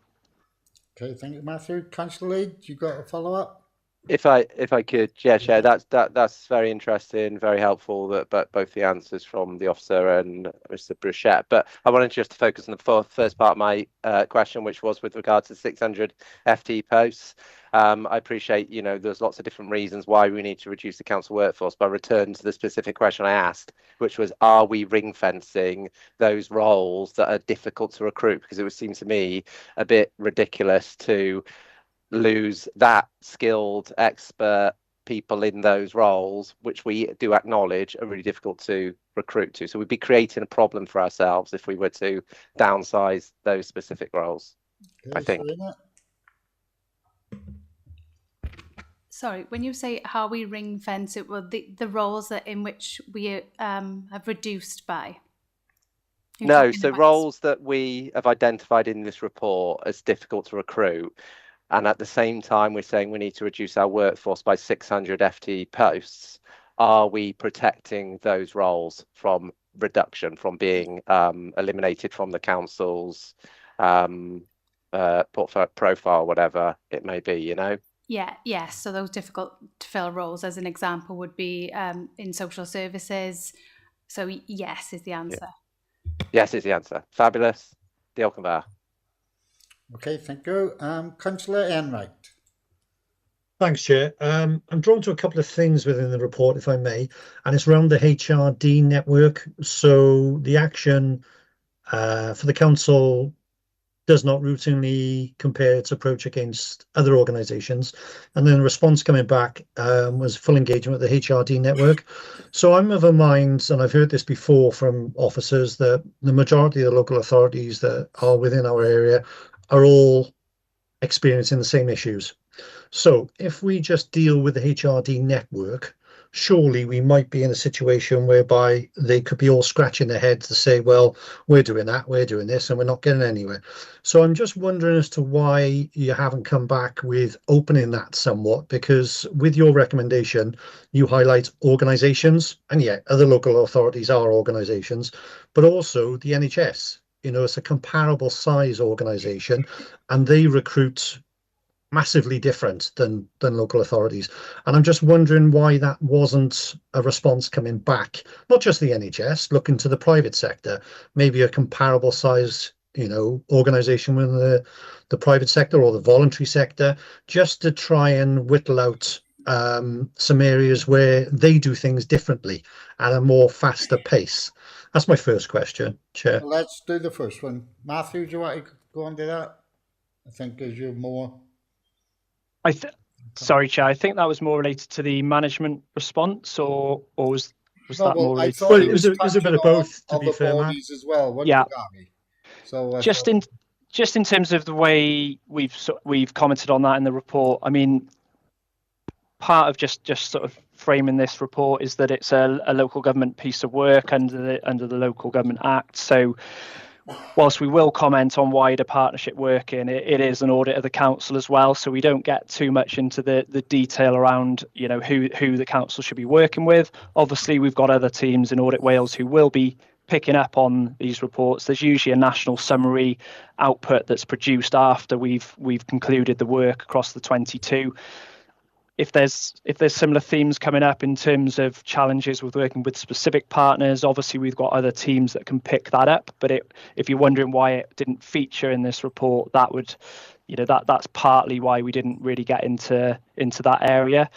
Okay, thank you, Matthew. Councillor Lee, you got a follow up? If I could, Chair, that's very interesting, very helpful. But both the answers from the officer and Mr. Bruchette. But I wanted just to focus on the first part of my question, which was with regards to 600 FT posts. I appreciate, there's lots of different reasons why we need to reduce the council workforce. But I return to the specific question I asked, which was, are we ring fencing those roles that are difficult to recruit? Because it would seem to me a bit ridiculous to lose that skilled expert people in those roles, which we do acknowledge are really difficult to recruit to. So we'd be creating a problem for ourselves if we were to downsize those specific roles. Okay, I think. Serena? Sorry, when you say how we ring fence it, well, the roles that in which we have reduced by? No, so roles that we have identified in this report as difficult to recruit, and at the same time we're saying we need to reduce our workforce by 600 FTE posts. Are we protecting those roles from reduction, from being eliminated from the council's profile, whatever it may be, you know. Yeah, yes. So those difficult to fill roles, as an example, would be in social services. So yes is the answer. Yes is the answer. Fabulous. Diolch yn fawr. Okay, thank you. Councillor Enright. Thanks, Chair. I'm drawn to a couple of things within the report, if I may, and it's around the HRD network. So the action for the council does not routinely compare its approach against other organisations, and then the response coming back was full engagement with the HRD network. So I'm of a mind, and I've heard this before from officers, that the majority of the local authorities that are within our area are all experiencing the same issues. So if we just deal with the HRD network, surely we might be in a situation whereby they could be all scratching their heads to say, well, we're doing that, we're doing this, and we're not getting anywhere. So I'm just wondering as to why you haven't come back with opening that somewhat, because with your recommendation, you highlight organisations, and yet other local authorities are organisations, but also the NHS. You know, it's a comparable size organisation, and they recruit massively different than local authorities, and I'm just wondering why that wasn't a response coming back, not just the NHS, looking to the private sector, maybe a comparable size, you know, organization within the private sector or the voluntary sector, just to try and whittle out some areas where they do things differently at a more faster pace. That's my first question, Chair. Well, let's do the first one. Matthew, do you want to go on to that? I think gives you more. Sorry, Chair. I think that was more related to the management response, or was No, that well, more I related? thought Well, he it was a bit of both, to be fair, Matt. bodies as well, wasn't Yeah. it, Gary? So Just in terms of the way we've commented on that in the report, I mean, part of just sort of framing this report is that it's a local government piece of work under the Local Government Act. So whilst we will comment on wider partnership working, it is an audit of the council as well. So we don't get too much into the detail around, you know, who the council should be working with. Obviously, we've got other teams in Audit Wales who will be picking up on these reports. There's usually a national summary output that's produced after we've concluded the work across the 22. If there's similar themes coming up in terms of challenges with working with specific partners, obviously we've got other teams that can pick that up. But if you're wondering why it didn't feature in this report, that would, you know, that's partly why we didn't really get into that area.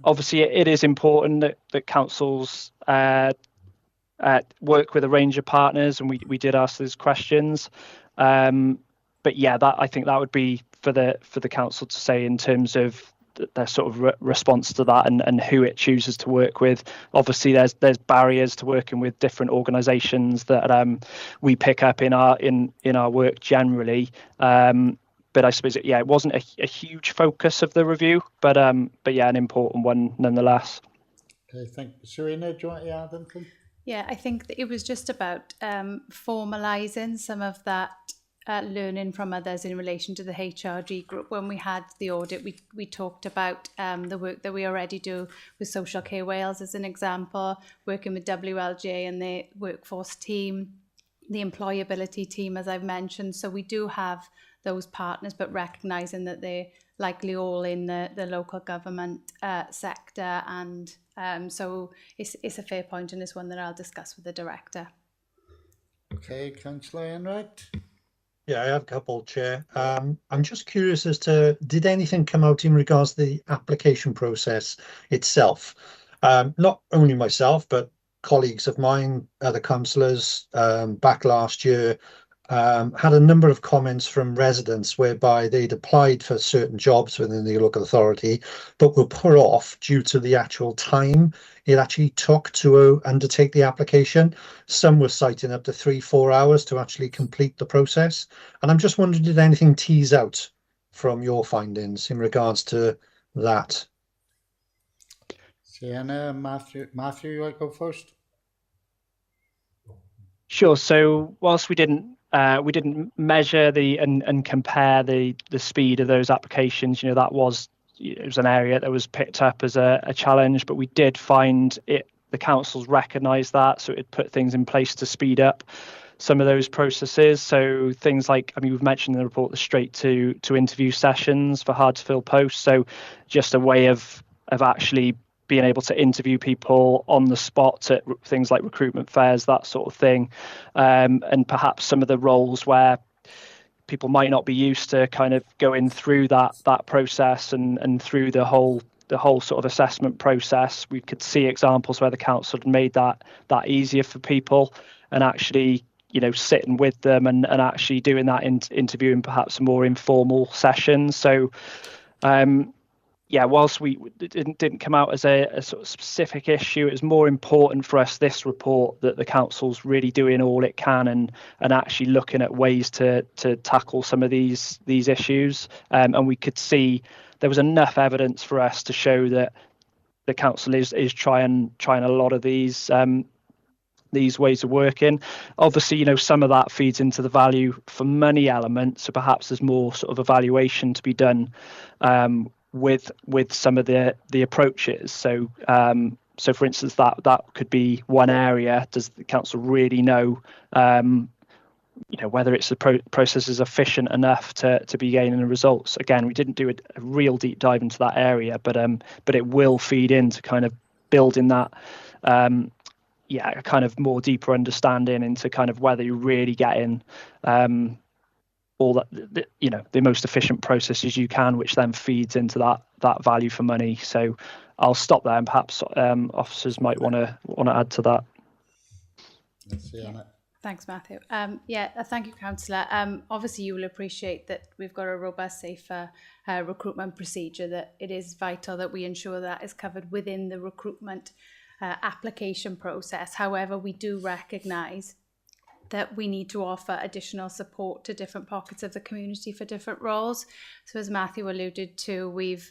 Obviously, it is important that councils work with a range of partners, and we did ask those questions. But yeah, I think that would be for the council to say in terms of their sort of response to that and who it chooses to work with. Obviously, there's barriers to working with different organisations that we pick up in our work generally. But I suppose it wasn't a huge focus of the review, but yeah, an important one nonetheless. Okay, thank you. Serena, do you want to add anything? Yeah, I think that it was just about formalising some of that learning from others in relation to the HRG group. When we had the audit, we talked about the work that we already do with Social Care Wales as an example, working with WLJ and the workforce team, the employability team, as I've mentioned. So we do have those partners, but recognising that they're likely all in the local government sector. And so it's a fair point, and it's one that I'll discuss with the director. Okay, Councillor Enright. Yeah, I have a couple, Chair. I'm just curious as to, did anything come out in regards to the application process itself? Not only myself, but colleagues of mine, other councillors, back last year, had a number of comments from residents whereby they'd applied for certain jobs within the local authority, but were put off due to the actual time it actually took to undertake the application. Some were citing up to 3-4 hours to actually complete the process. And I'm just wondering, did anything tease out from your findings in regards to that? Sienna, Matthew, you want to go first? Sure. So whilst we didn't measure and compare the speed of those applications, you know, it was an area that was picked up as a challenge, but we did find the councils recognised that, so it put things in place to speed up some of those processes. So things like, I mean, we've mentioned in the report the straight to interview sessions for hard to fill posts. So just a way of actually being able to interview people on the spot at things like recruitment fairs, that sort of thing. And perhaps some of the roles where people might not be used to kind of going through that process and through the whole sort of assessment process. We could see examples where the council had made that easier for people, and actually, you know, sitting with them and actually doing that interview in perhaps a more informal session. So yeah, whilst it didn't come out as a sort of specific issue, it was more important for us, this report, that the council's really doing all it can and actually looking at ways to tackle some of these issues. And we could see there was enough evidence for us to show that the council is trying a lot of these ways of working. Obviously, you know, some of that feeds into the value for money element, so perhaps there's more sort of evaluation to be done with some of the approaches. So for instance, that could be one area. Does the council really know you know, whether it's the process is efficient enough to be gaining the results? Again, we didn't do a real deep dive into that area, but it will feed into kind of building that a kind of more deeper understanding into kind of whether you're really getting all that, you know, the most efficient processes you can, which then feeds into that value for money. So I'll stop there, and perhaps officers might want to add to that. Thanks, Matthew. Thank you, Councillor. Obviously, you will appreciate that we've got a robust, safer recruitment procedure, that it is vital that we ensure that is covered within the recruitment application process. However, we do recognise that we need to offer additional support to different pockets of the community for different roles. So as Matthew alluded to, we've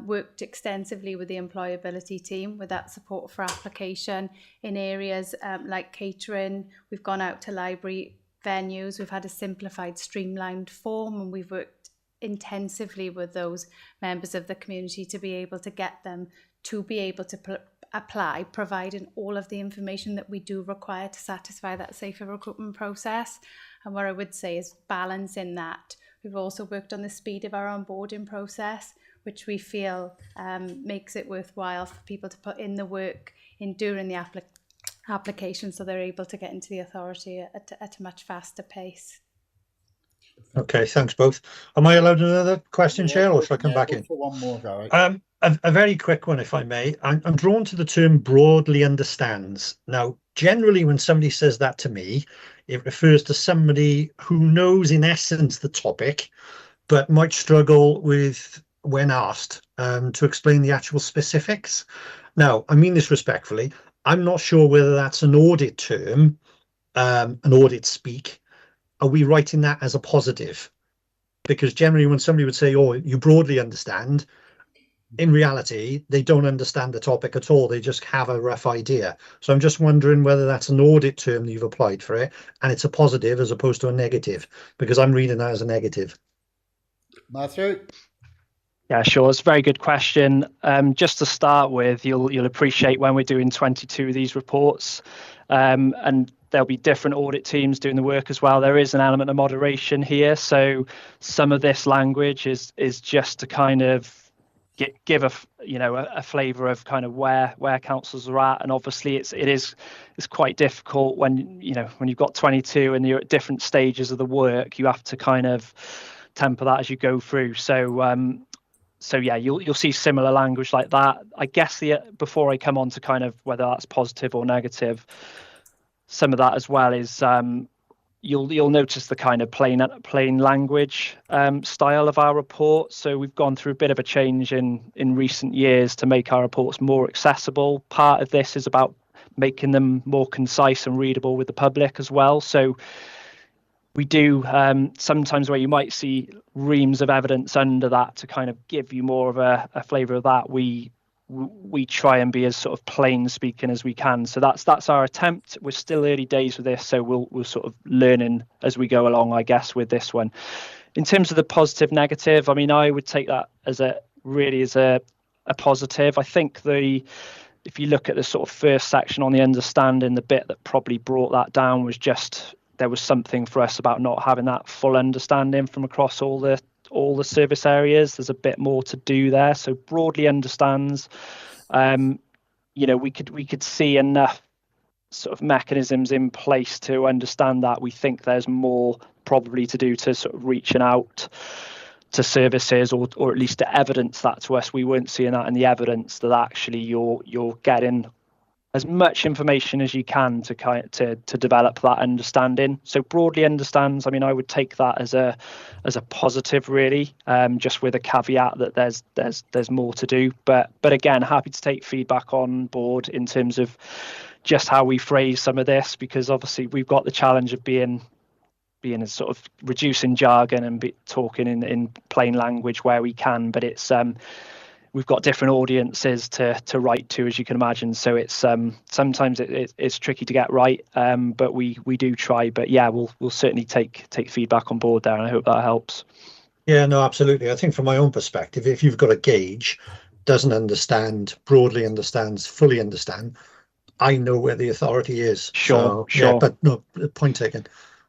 worked extensively with the employability team with that support for application in areas like catering. We've gone out to library venues. We've had a simplified, streamlined form, and we've worked intensively with those members of the community to be able to get them to be able to apply, providing all of the information that we do require to satisfy that safer recruitment process. And what I would say is balancing that. We've also worked on the speed of our onboarding process, which we feel makes it worthwhile for people to put in the work in during the application, so they're able to get into the authority at a much faster pace. Okay, thanks both. Am I allowed another question, Chair, or should I come back in? One more, Gary. A very quick one, if I may. I'm drawn to the term broadly understands. Now, generally, when somebody says that to me, it refers to somebody who knows, in essence, the topic, but might struggle with, when asked, to explain the actual specifics. Now, I mean this respectfully. I'm not sure whether that's an audit term, an audit speak. Are we writing that as a positive? Because generally when somebody would say, oh, you broadly understand, in reality, they don't understand the topic at all. They just have a rough idea. So I'm just wondering whether that's an audit term that you've applied for it, and it's a positive as opposed to a negative, because I'm reading that as a negative. Matthew? Yeah, sure. It's a very good question. Just to start with, you'll appreciate when we're doing 22 of these reports, and there'll be different audit teams doing the work as well. There is an element of moderation here. So some of this language is just to kind of give a flavour of kind of where councils are at. And obviously it's quite difficult when you've got 22 and you're at different stages of the work. You have to kind of temper that as you go through. So yeah, you'll see similar language like that. I guess before I come on to kind of whether that's positive or negative, some of that as well is you'll notice the kind of plain language style of our report. So we've gone through a bit of a change in recent years to make our reports more accessible. Part of this is about making them more concise and readable with the public as well. So we do sometimes where you might see reams of evidence under that to kind of give you more of a flavour of that. We try and be as sort of plain speaking as we can. So that's our attempt. We're still early days with this, so we'll sort of learning as we go along, I guess, with this one. In terms of the positive negative, I mean, I would take that as a positive. I think if you look at the sort of first section on the understanding, the bit that probably brought that down was just there was something for us about not having that full understanding from across all the service areas. There's a bit more to do there. So broadly understands. We could see enough sort of mechanisms in place to understand that. We think there's more probably to do to sort of reaching out to services or at least to evidence that to us. We weren't seeing that in the evidence that actually you're getting as much information as you can to develop that understanding. So broadly understands. I mean, I would take that as a positive, really, just with a caveat that there's more to do. But again, happy to take feedback on board in terms of just how we phrase some of this, because obviously we've got the challenge of being a sort of reducing jargon and talking in plain language where we can, but it's we've got different audiences to write to, as you can imagine. So it's sometimes it's tricky to get right, but we do try. But yeah, we'll certainly take feedback on board there, and I hope that helps. Yeah, no, absolutely. I think from my own perspective, if you've got a gauge, doesn't understand, broadly understands, fully understand, I know where the authority is. Sure. Yeah, but no, point taken.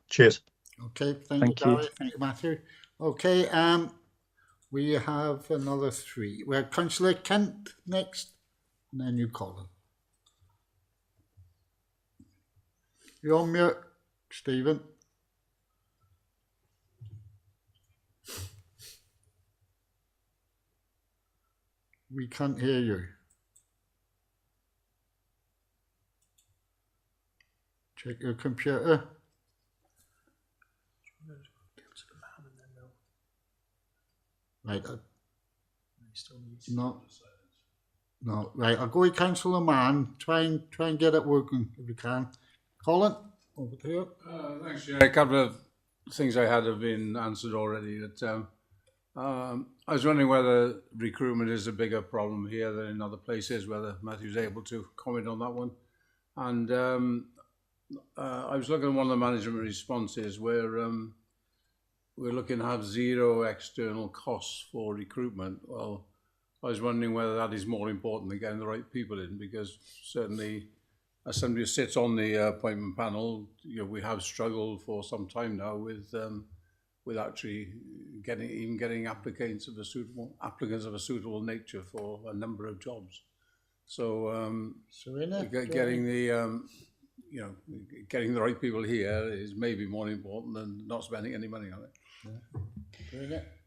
Cheers. Okay, thank you, Gary. Thank you, Matthew. Okay, we have another three. We have Councillor Kent next, and then you, Colin. You're on mute, Stephen. We can't hear you. Check your computer. Right. No. Right. I'll go with Councillor Mann. Try and get it working if you can. Colin, over to you. Thanks, Chair. A couple of things I had have been answered already. That I was wondering whether recruitment is a bigger problem here than in other places. Whether Matthew's able to comment on that one. And I was looking at one of the management responses where we're looking to have zero external costs for recruitment. Well, I was wondering whether that is more important than getting the right people in, because certainly as somebody who sits on the appointment panel, we have struggled for some time now with actually getting applicants of a suitable nature for a number of jobs. So getting the getting the right people here is maybe more important than not spending any money on it.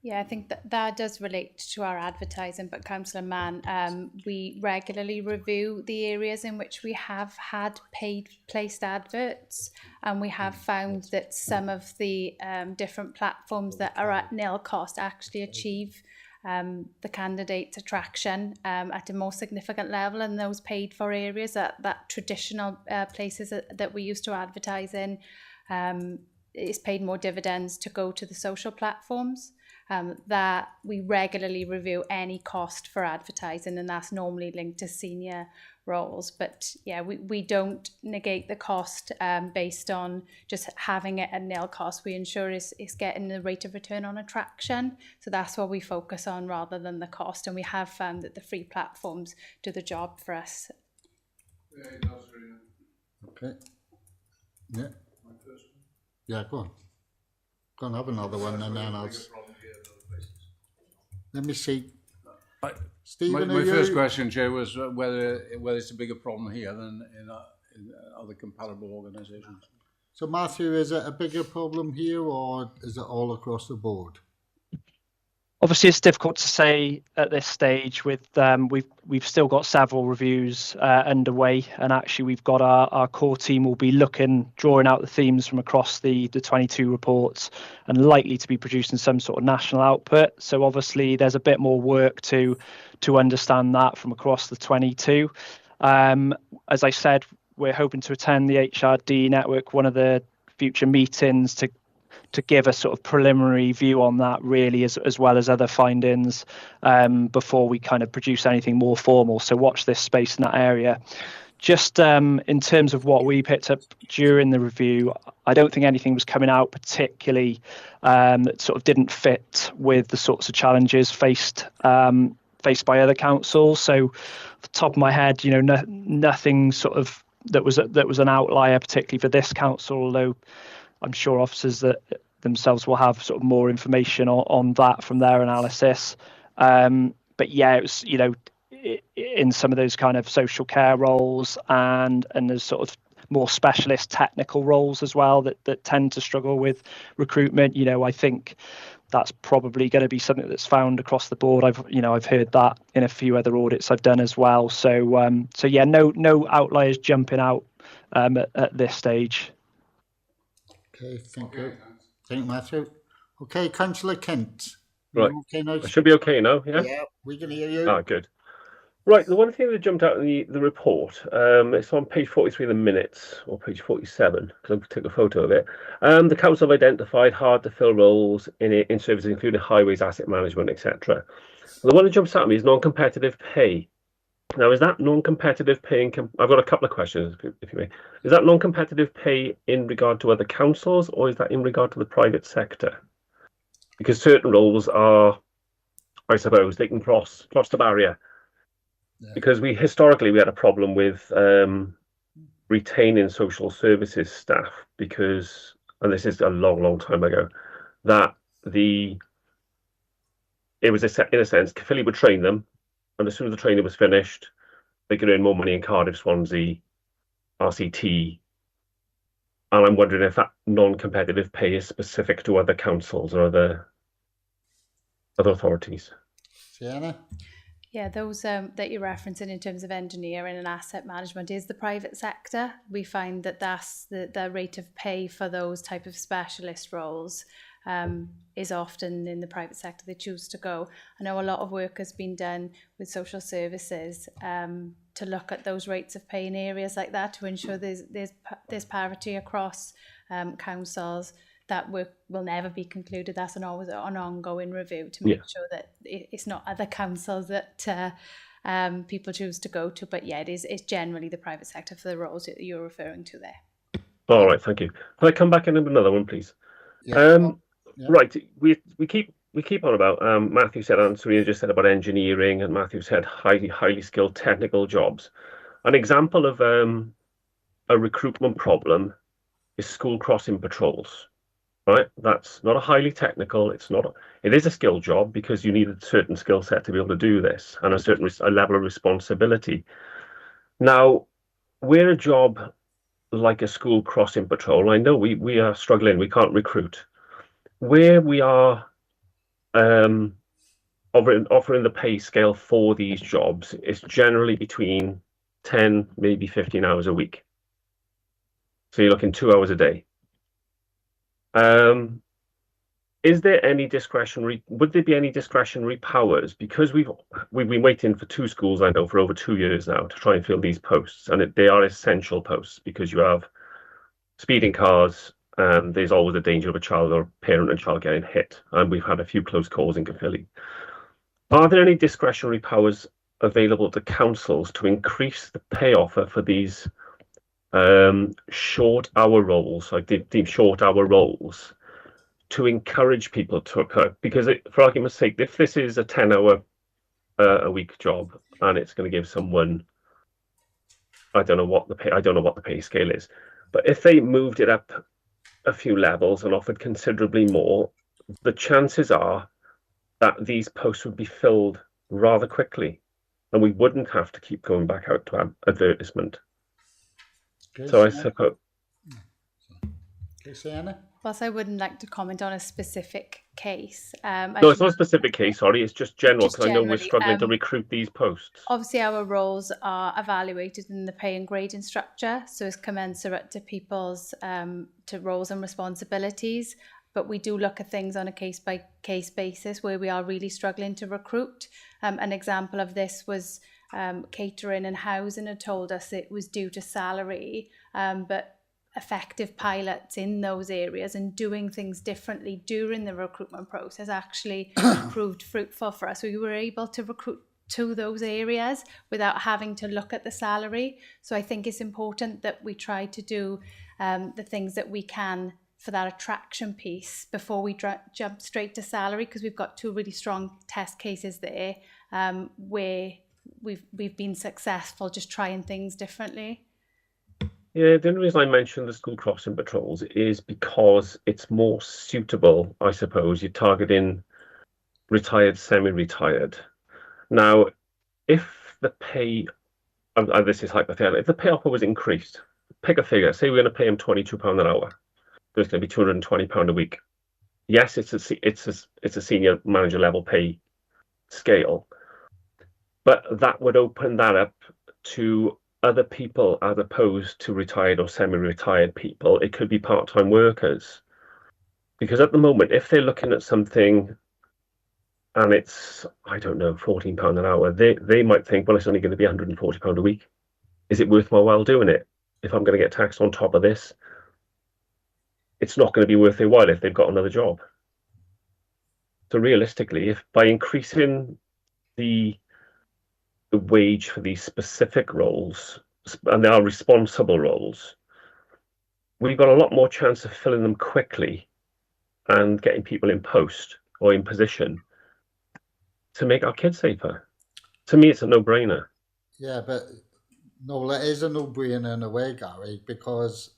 Yeah, I think that does relate to our advertising, but Councillor Mann, we regularly review the areas in which we have had paid placed adverts, and we have found that some of the different platforms that are at nil cost actually achieve the candidate's attraction at a more significant level in those paid for areas, that traditional places that we used to advertise in. It's paid more dividends to go to the social platforms. That we regularly review any cost for advertising, and that's normally linked to senior roles. But yeah, we don't negate the cost based on just having it at nil cost. We ensure it's getting the rate of return on attraction. So that's what we focus on rather than the cost. And we have found that the free platforms do the job for us. Okay. Yeah. Yeah, go on. Go and have another one, and then let me see. Stephen, my first question, Chair, was whether it's a bigger problem here than in other comparable organisations. So, Matthew, is it a bigger problem here, or is it all across the board? Obviously, it's difficult to say at this stage. With we've still got several reviews underway, and actually we've got our core team will be drawing out the themes from across the 22 reports, and likely to be producing some sort of national output. So obviously there's a bit more work to understand that from across the 22. As I said, we're hoping to attend the HRD network, one of the future meetings, to give a sort of preliminary view on that, really, as well as other findings before we kind of produce anything more formal. So watch this space in that area. Just in terms of what we picked up during the review, I don't think anything was coming out particularly that sort of didn't fit with the sorts of challenges faced by other councils. So off the top of my head, nothing sort of that was an outlier, particularly for this council, although I'm sure officers that themselves will have sort of more information on that from their analysis. But yeah, it was, in some of those kind of social care roles and there's sort of more specialist technical roles as well that tend to struggle with recruitment. I think that's probably going to be something that's found across the board. I've heard that in a few other audits I've done as well. So yeah, no outliers jumping out at this stage. Okay, thank you. Thank you, Matthew. Okay, Councillor Kent. Right. Okay now? I should be okay now, yeah? Yeah, we can hear you. Good. Right, the one thing that jumped out in the report, it's on page 43 of the minutes, or page 47, because I took a photo of it. The council have identified hard-to-fill roles in services, including highways, asset management, etc. The one that jumps out at me is non-competitive pay. Now, is that non-competitive pay? I've got a couple of questions, if you may. Is that non-competitive pay in regard to other councils, or is that in regard to the private sector? Because certain roles are, I suppose, they can cross the barrier. Yeah. Because historically we had a problem with retaining social services staff because, and this is a long time ago, that it was in a sense, Caerphilly would train them, and as soon as the training was finished, they could earn more money in Cardiff, Swansea, RCT. And I'm wondering if that non-competitive pay is specific to other councils or other authorities. Sienna? Yeah, those that you're referencing in terms of engineering and asset management is the private sector. We find that that's the rate of pay for those type of specialist roles is often in the private sector they choose to go. I know a lot of work has been done with social services to look at those rates of pay in areas like that to ensure there's parity across councils. That work will never be concluded. That's an ongoing review to make sure that it's not other councils that people choose to go to. But yeah, it's generally the private sector for the roles that you're referring to there. All right, thank you. Can I come back in another one, please? Right, we keep on about Matthew said, and Serena just said about engineering, and Matthew said highly skilled technical jobs. An example of a recruitment problem is school crossing patrols. Right, that's not a highly technical. It is a skill job because you need a certain skill set to be able to do this and a certain level of responsibility. Now, we're a job like a school crossing patrol. I know we are struggling. We can't recruit. Where we are offering the pay scale for these jobs is generally between 10, maybe 15 hours a week. So you're looking 2 hours a day. Is there any would there be any discretionary powers? Because we've been waiting for two schools, I know, for over 2 years now to try and fill these posts, and they are essential posts because you have speeding cars and there's always a danger of a child or parent and child getting hit, and we've had a few close calls in Caerphilly. Are there any discretionary powers available to councils to increase the pay offer for these short hour roles, like the short hour roles, to encourage people to occur? Because for argument's sake, if this is a 10-hour a week job and it's going to give someone, I don't know what the pay scale is, but if they moved it up a few levels and offered considerably more, the chances are that these posts would be filled rather quickly, and we wouldn't have to keep going back out to advertisement. Okay, so I suppose. Okay, Sienna? Whilst I wouldn't like to comment on a specific case. No, it's not a specific case, sorry, it's just general, because I know we're struggling to recruit these posts. Obviously, our roles are evaluated in the pay and grading structure, so it's commensurate to people's to roles and responsibilities. But we do look at things on a case-by-case basis where we are really struggling to recruit. An example of this was catering and housing had told us it was due to salary, but effective pilots in those areas and doing things differently during the recruitment process actually proved fruitful for us. We were able to recruit to those areas without having to look at the salary. So I think it's important that we try to do the things that we can for that attraction piece before we jump straight to salary, because we've got two really strong test cases there where we've been successful just trying things differently. Yeah, the only reason I mentioned the school crossing patrols is because it's more suitable, I suppose. You're targeting retired, semi-retired. Now, if the pay, this is hypothetical, if the pay offer was increased, pick a figure, say we're going to pay him £22 an hour, so it's going to be £220 a week. Yes, it's a senior manager level pay scale, but that would open that up to other people as opposed to retired or semi-retired people. It could be part-time workers. Because at the moment, if they're looking at something and it's, I don't know, £14 an hour, they might think, well, it's only going to be £140 a week. Is it worth my while doing it? If I'm going to get taxed on top of this, it's not going to be worth their while if they've got another job. So realistically, if by increasing the wage for these specific roles, and they are responsible roles, we've got a lot more chance of filling them quickly and getting people in post or in position to make our kids safer. To me, it's a no-brainer. Yeah, but no, it is a no-brainer in a way, Gary, because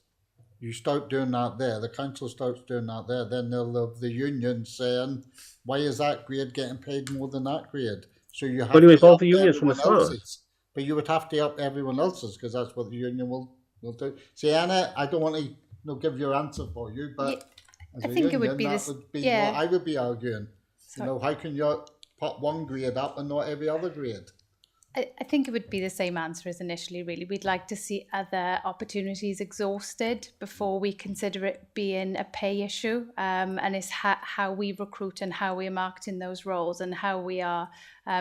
you start doing that there, the council starts doing that there, then they'll have the union saying, why is that grade getting paid more than that grade? So you have Well, you to involve up the unions from the everyone start. else's. But you would have to up everyone else's because that's what the union will do. See, Anna, I don't want to give your answer for you, but as I a think union, it would be that this. would be Yeah. what I would be arguing. Sorry. You know, how can you put one grade up and not every other grade? I think it would be the same answer as initially, really. We'd like to see other opportunities exhausted before we consider it being a pay issue. And it's how we recruit and how we're marketing those roles and how we are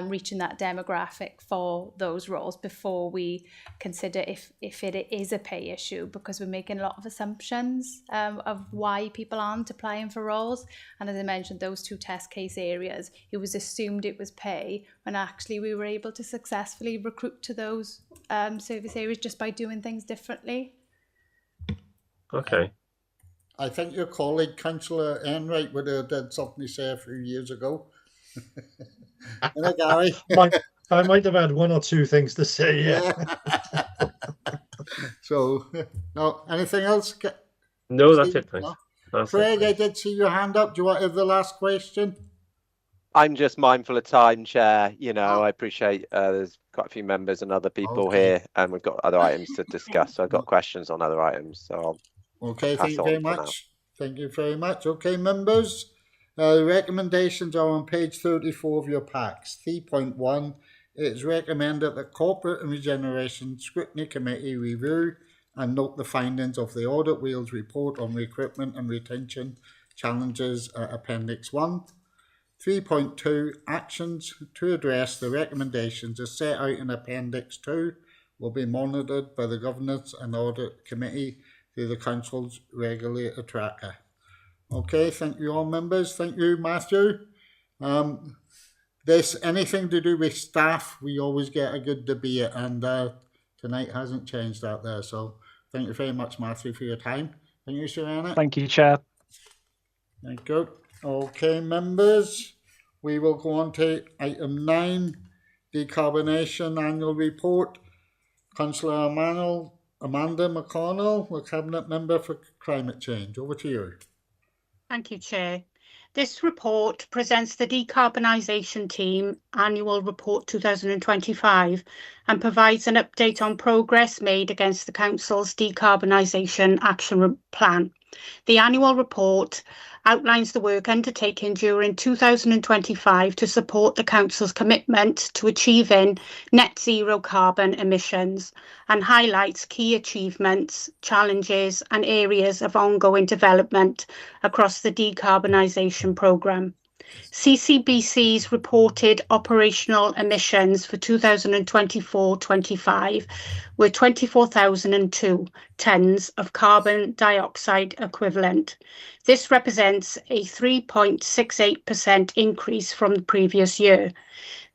reaching that demographic for those roles before we consider if it is a pay issue, because we're making a lot of assumptions of why people aren't applying for roles. And as I mentioned, those two test case areas, it was assumed it was pay when actually we were able to successfully recruit to those service areas just by doing things differently. Okay. I think your colleague, Councillor Enright, would have did something to say a few years ago. Isn't it, Gary? I might have had one or two things to say, yeah. So, no, anything else? No, that's it, thanks. No? That's Craig, it, I did see your hand up. Do you want to have the last question? I'm just mindful of time, Chair. You know, I appreciate there's quite a few members and other people here, and we've got other items to discuss. So I've got questions on other items. So I'll thank pass you on very for much. Thank you very much. Okay, members, the recommendations are on page 34 of your packs. 3.1, it is recommended that Corporate and Regeneration Scrutiny Committee review and note the findings of the Audit Wheels report on recruitment and retention challenges at Appendix 1. 3.2, actions to address the recommendations as set out in Appendix 2 will be monitored by the Governance and Audit Committee through the Council's regulator tracker. Okay, thank you all members. Thank you, Matthew. This anything to do with staff, we always get a good debate, and tonight hasn't changed that there. So thank you very much, Matthew, for your time. Thank you, Serena. Thank you, Chair. Thank you. Okay, members, we will go on to item 9, Decarbonation Annual Report. Councillor Amanda McConnell, the Cabinet Member for Climate Change. Over to you. Thank you, Chair. This report presents the Decarbonisation Team Annual Report 2025 and provides an update on progress made against the Council's Decarbonisation Action Plan. The annual report outlines the work undertaken during 2025 to support the Council's commitment to achieving net zero carbon emissions and highlights key achievements, challenges and areas of ongoing development across the decarbonisation programme. CCBC's reported operational emissions for 2024-25 were 24,002 tonnes of carbon dioxide equivalent. This represents a 3.68% increase from the previous year.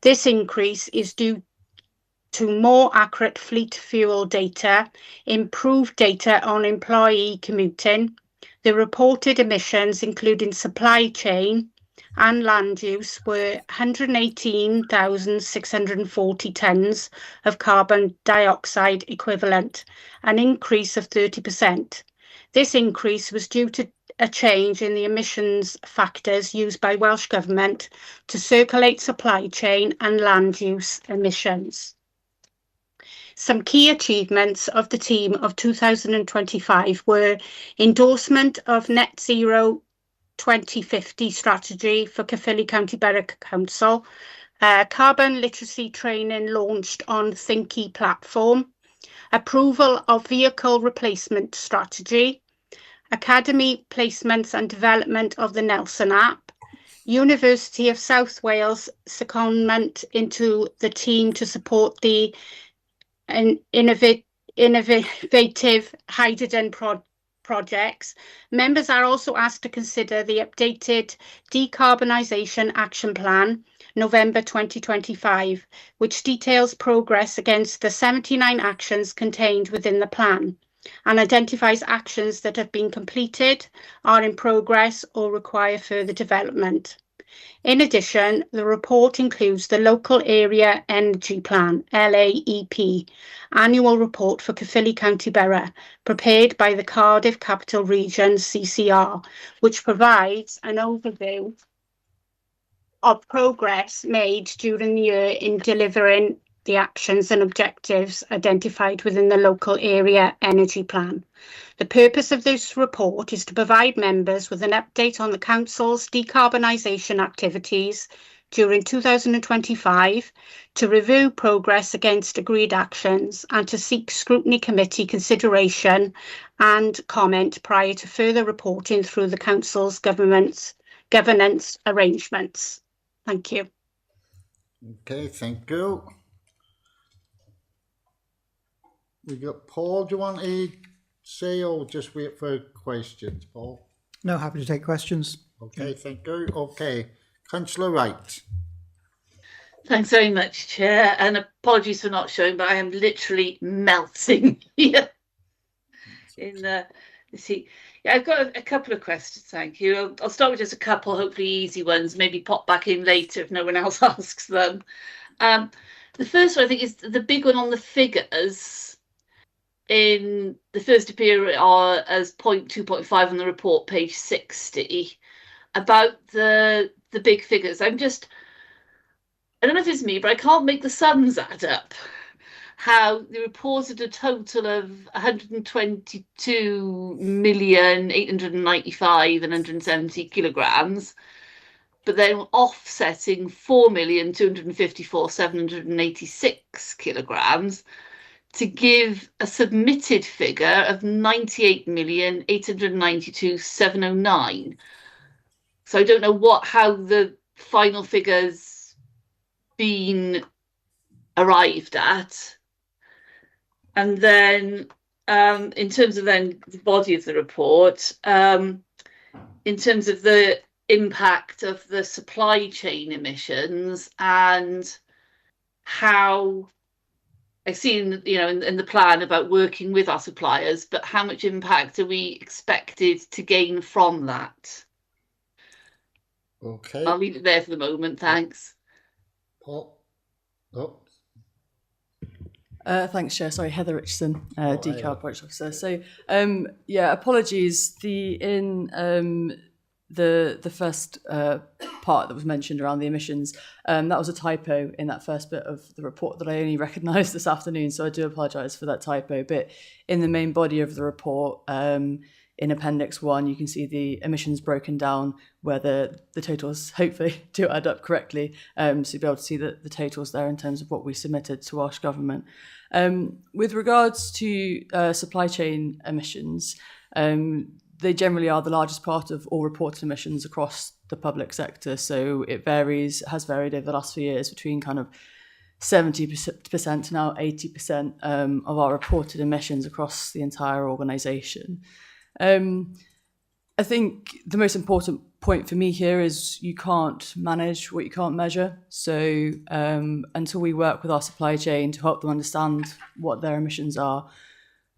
This increase is due to more accurate fleet fuel data, improved data on employee commuting, the reported emissions including supply chain, and land use were 118,640 tonnes of carbon dioxide equivalent, an increase of 30%. This increase was due to a change in the emissions factors used by Welsh Government to circulate supply chain and land use emissions. Some key achievements of the team of 2025 were endorsement of net zero 2050 strategy for Caerphilly County Borough Council, carbon literacy training launched on Thinky platform, approval of vehicle replacement strategy, academy placements and development of the Nelson app, University of South Wales secondment into the team to support the innovative hydrogen projects. Members are also asked to consider the updated Decarbonisation Action Plan, November 2025, which details progress against the 79 actions contained within the plan and identifies actions that have been completed, are in progress or require further development. In addition, the report includes the Local Area Energy Plan, LAEP, annual report for Caerphilly County Borough, prepared by the Cardiff Capital Region CCR, which provides an overview of progress made during the year in delivering the actions and objectives identified within the Local Area Energy Plan. The purpose of this report is to provide members with an update on the Council's decarbonisation activities during 2025, to review progress against agreed actions, and to seek Scrutiny Committee consideration and comment prior to further reporting through the Council's governance arrangements. Thank you. Okay, thank you. We got Paul. Do you want to say, or just wait for questions, Paul? No, happy to take questions. Okay, thank you. Okay, Councillor Wright. Thanks very much, Chair, and apologies for not showing, but I am literally melting here in the seat. Yeah, I've got a couple of questions, thank you. I'll start with just a couple, hopefully easy ones, maybe pop back in later if no one else asks them. The first one, I think, is the big one on the figures. In the first appear as 0.2.5 on the report, page 60, about the big figures. I don't know if it's me, but I can't make the sums add up. How they reported a total of 122,895,170 kilograms, but then offsetting 4,254,786 kilograms to give a submitted figure of 98,892,709. So I don't know how the final figures been arrived at. And then in terms of then the body of the report, in terms of the impact of the supply chain emissions and how I've seen, in the plan about working with our suppliers, but how much impact are we expected to gain from that? Okay. I'll leave it there for the moment. Thanks. Paul. Oh. Thanks, Chair. Sorry, Heather Richardson, Decarb Project Officer. So, apologies. The first part that was mentioned around the emissions, that was a typo in that first bit of the report that I only recognised this afternoon, so I do apologise for that typo. But in the main body of the report, in Appendix 1, you can see the emissions broken down where the totals hopefully do add up correctly, so you'll be able to see the totals there in terms of what we submitted to Welsh Government. With regards to supply chain emissions, they generally are the largest part of all reported emissions across the public sector. So it has varied over the last few years between kind of 70% to now 80% of our reported emissions across the entire organisation. I think the most important point for me here is you can't manage what you can't measure. So until we work with our supply chain to help them understand what their emissions are,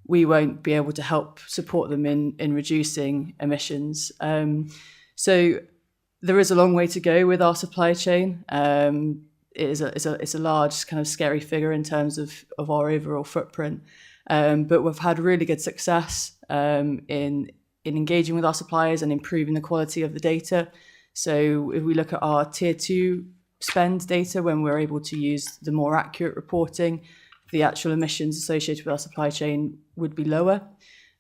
we won't be able to help support them in reducing emissions. So there is a long way to go with our supply chain. It's a large kind of scary figure in terms of our overall footprint. But we've had really good success in engaging with our suppliers and improving the quality of the data. So if we look at our tier 2 spend data, when we're able to use the more accurate reporting, the actual emissions associated with our supply chain would be lower.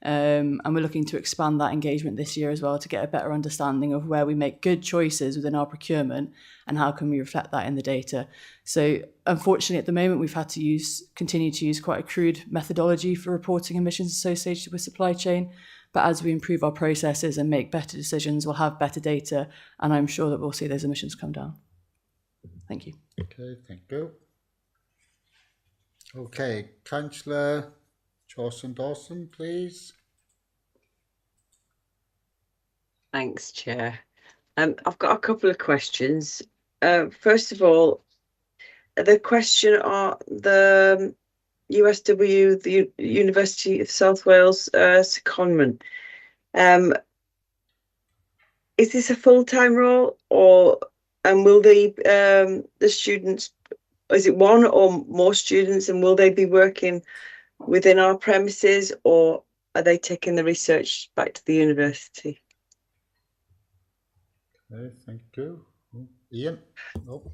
And we're looking to expand that engagement this year as well to get a better understanding of where we make good choices within our procurement and how can we reflect that in the data. So unfortunately at the moment we've had to continue to use quite a crude methodology for reporting emissions associated with supply chain. But as we improve our processes and make better decisions, we'll have better data, and I'm sure that we'll see those emissions come down. Thank you. Okay, thank you. Okay, Councillor Dawson, please. Thanks, Chair. I've got a couple of questions. First of all, the question on the USW, the University of South Wales secondment. Is this a full-time role, and will the students, is it one or more students, and will they be working within our premises, or are they taking the research back to the university? Okay, thank you. Ian? No.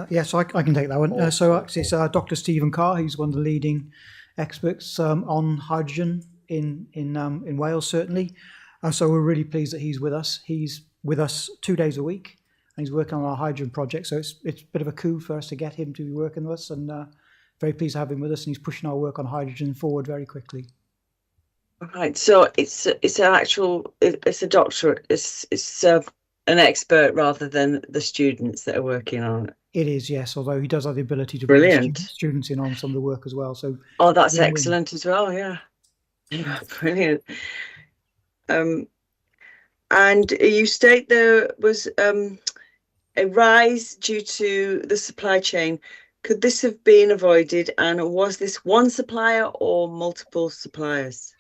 Yes, I can take that one. So actually, it's Dr. Stephen Carr. He's one of the leading experts on hydrogen in Wales, certainly. So we're really pleased that he's with us. He's with us 2 days a week, and he's working on our hydrogen project. So it's a bit of a coup for us to get him to be working with us, and very pleased to have him with us. And he's pushing our work on hydrogen forward very quickly. Right. So it's a doctorate. It's an expert rather than the students that are working on it. It is, yes, although he does have the ability to bring students in on some of the work as well. So that's excellent as well, yeah. Brilliant. And you state there was a rise due to the supply chain. Could this have been avoided, and was this one supplier or multiple suppliers?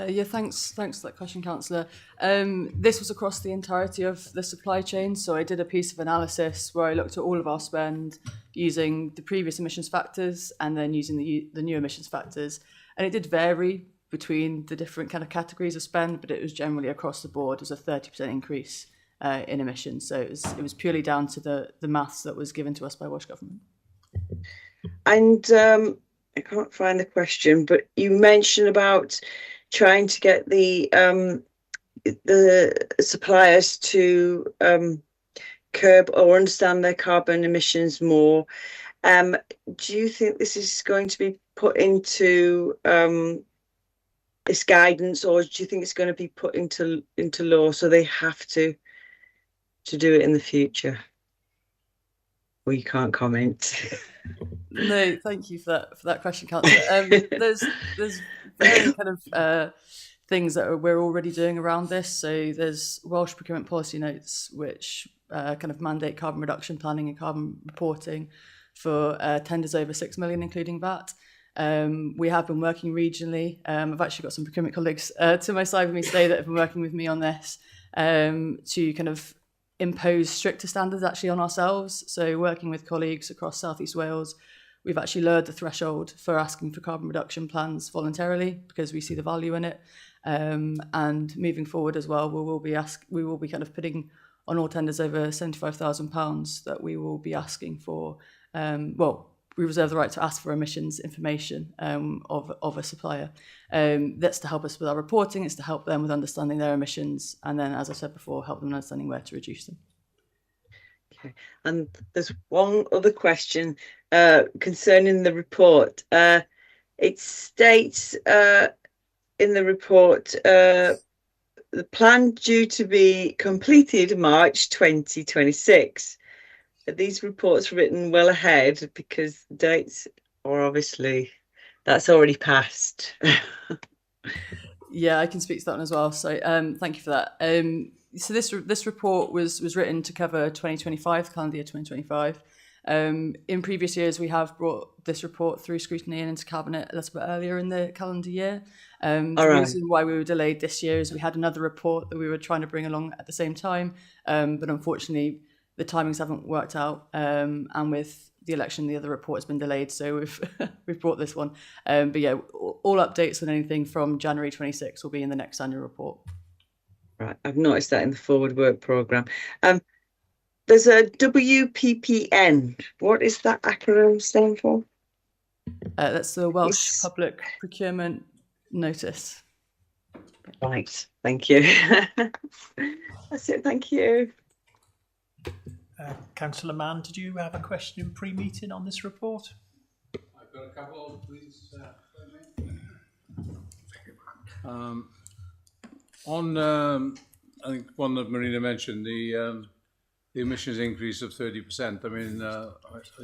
Yeah, thanks for that question, Councillor. This was across the entirety of the supply chain. So I did a piece of analysis where I looked at all of our spend using the previous emissions factors and then using the new emissions factors. And it did vary between the different kind of categories of spend, but it was generally across the board. It was a 30% increase in emissions. So it was purely down to the maths that was given to us by Welsh Government. And I can't find the question, but you mentioned about trying to get the suppliers to curb or understand their carbon emissions more. Do you think this is going to be put into this guidance, or do you think it's going to be put into law so they have to do it in the future? Well, you can't comment. No, thank you for that question, Councillor. There's very kind of things that we're already doing around this. So there's Welsh procurement policy notes, which kind of mandate carbon reduction planning and carbon reporting for tenders over 6 million, including VAT. We have been working regionally. I've actually got some procurement colleagues to my side with me today that have been working with me on this to kind of impose stricter standards actually on ourselves. So working with colleagues across South East Wales, we've actually lowered the threshold for asking for carbon reduction plans voluntarily because we see the value in it. And moving forward as well, we will be kind of putting on all tenders over £75,000 that we will be asking for. We reserve the right to ask for emissions information of a supplier. That's to help us with our reporting. It's to help them with understanding their emissions, and then, as I said before, help them understanding where to reduce them. Okay, and there's one other question concerning the report. It states in the report the plan due to be completed March 2026. Are these reports written well ahead, because dates are obviously that's already passed? Yeah, I can speak to that one as well. So thank you for that. So this report was written to cover 2025, calendar year 2025. In previous years, we have brought this report through scrutiny and into Cabinet a little bit earlier in the calendar year. The reason why we were delayed this year is we had another report that we were trying to bring along at the same time, but unfortunately the timings haven't worked out, and with the election the other report has been delayed, so we've brought this one. But yeah, all updates on anything from January 26 will be in the next annual report. Right, I've noticed that in the forward work programme. There's a WPPN. What is that acronym stand for? That's the Welsh Public Procurement Notice. Right, thank you. That's it, thank you. Councillor Mann, did you have a question in pre-meeting on this report? I've got a couple, please. I think one that Marina mentioned, the emissions increase of 30%. I mean, I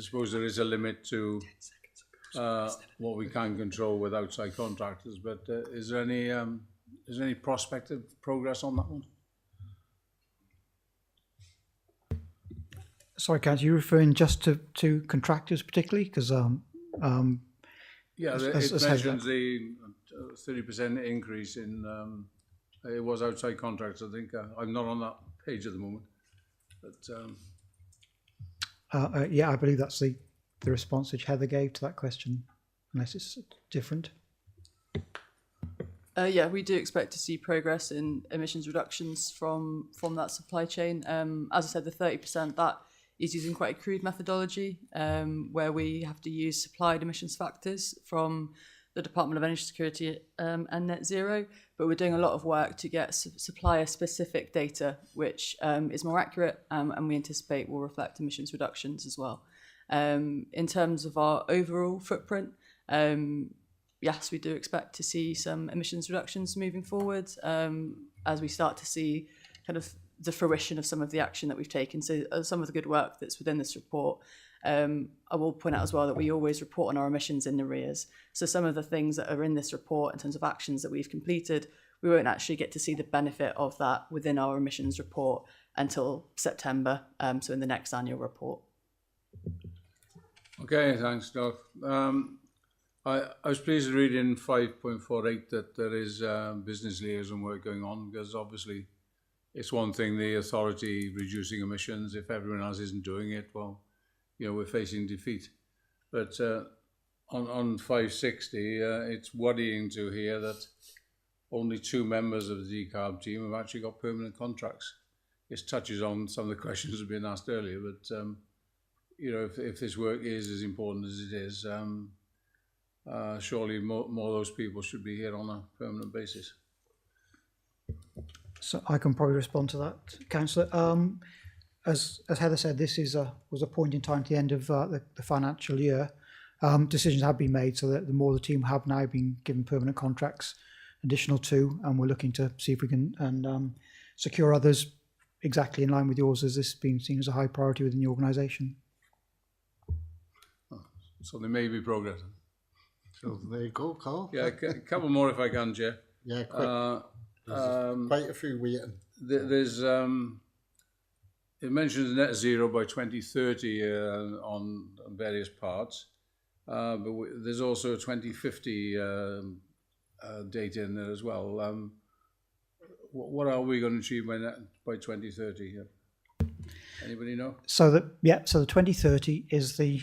suppose there is a limit to what we can control with outside contractors, but is there any prospect of progress on that one? Sorry, Kat, are you referring just to contractors particularly? Because yeah, it mentions the 30% increase in it was outside contracts. I think I'm not on that page at the moment, but yeah, I believe that's the response which Heather gave to that question, unless it's different. Yeah, we do expect to see progress in emissions reductions from that supply chain. As I said, the 30%, that is using quite a crude methodology where we have to use supplied emissions factors from the Department of Energy Security and Net Zero, but we're doing a lot of work to get supplier-specific data, which is more accurate and we anticipate will reflect emissions reductions as well. In terms of our overall footprint, yes, we do expect to see some emissions reductions moving forward as we start to see kind of the fruition of some of the action that we've taken. So some of the good work that's within this report. I will point out as well that we always report on our emissions in arrears. So some of the things that are in this report in terms of actions that we've completed, we won't actually get to see the benefit of that within our emissions report until September, so in the next annual report. Okay, thanks, Doc. I was pleased to read in 5.48 that there is business liaison work going on, because obviously it's one thing, the authority reducing emissions. If everyone else isn't doing it, well, you know, we're facing defeat. But on 560, it's worrying to hear that only 2 members of the decarb team have actually got permanent contracts. This touches on some of the questions that have been asked earlier, but you know, if this work is as important as it is, surely more of those people should be here on a permanent basis. So I can probably respond to that, Councillor. As Heather said, this was a point in time at the end of the financial year. Decisions have been made so that the more the team have now been given permanent contracts, additional 2, and we're looking to see if we can secure others exactly in line with yours, as this has been seen as a high priority within the organisation. So there may be progress. So there you go, Carl. Yeah, a couple more if I can, Chair. Yeah, quick. There's quite a few waiting. There's it mentions net zero by 2030 on various parts, but there's also a 2050 date in there as well. What are we going to achieve by 2030? Anybody know? So the 2030 is the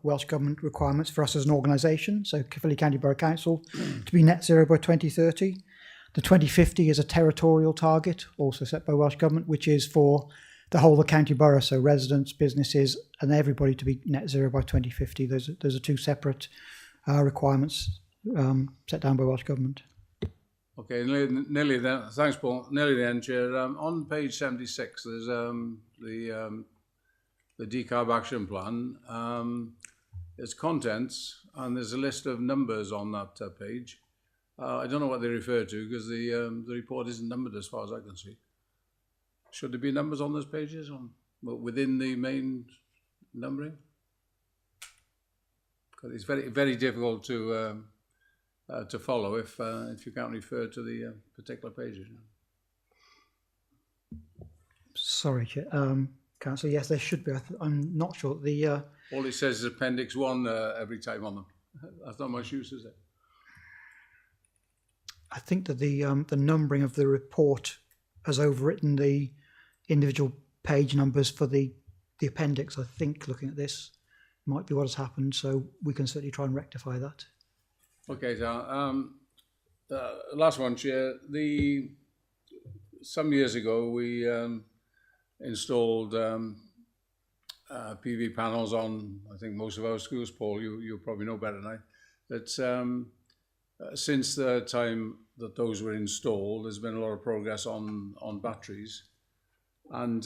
Welsh Government requirements for us as an organisation, so Caerphilly County Borough Council, to be net zero by 2030. The 2050 is a territorial target, also set by Welsh Government, which is for the whole of the county borough, so residents, businesses, and everybody to be net zero by 2050. Those are 2 separate requirements set down by Welsh Government. Okay, nearly then. Thanks, Paul. Nearly then, Chair. On page 76, there's the decarb action plan. There's contents, and there's a list of numbers on that page. I don't know what they refer to, because the report isn't numbered as far as I can see. Should there be numbers on those pages within the main numbering? Because it's very, very difficult to follow if you can't refer to the particular pages. Sorry, Chair. Councillor. Yes, there should be. I'm not sure. All it says is Appendix 1 every time on them. That's not much use, is it? I think that the numbering of the report has overwritten the individual page numbers for the appendix. I think looking at this might be what has happened, so we can certainly try and rectify that. Okay, so last one, Chair. Some years ago we installed PV panels on, I think, most of our schools. Paul, you probably know better than I. That since the time that those were installed, there's been a lot of progress on batteries. And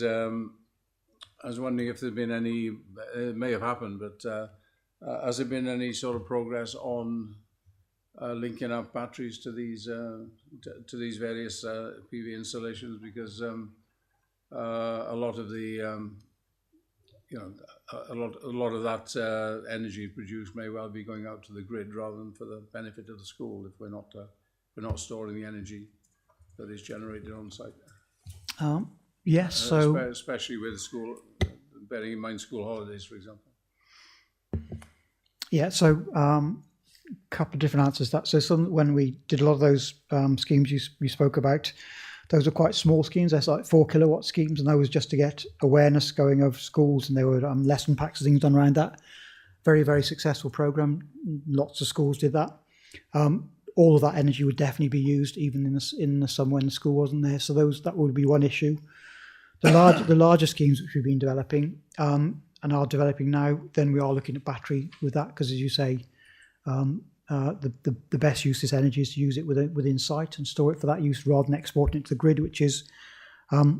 I was wondering if there'd been any, it may have happened, but has there been any sort of progress on linking up batteries to these various PV installations? Because a lot of the a lot of that energy produced may well be going out to the grid rather than for the benefit of the school if we're not storing the energy that is generated on site. Yes, so especially with school, bearing in mind school holidays, for example. Yeah, so couple of different answers to that. So when we did a lot of those schemes you spoke about, those are quite small schemes. They're like 4 kilowatt schemes, and that was just to get awareness going of schools, and there were lesson packs and things done around that. Very, very successful program. Lots of schools did that. All of that energy would definitely be used even in the summer when the school wasn't there. So that would be one issue. The larger schemes which we've been developing and are developing now, then we are looking at battery with that, because as you say, the best use of this energy is to use it within site and store it for that use rather than exporting it to the grid, which is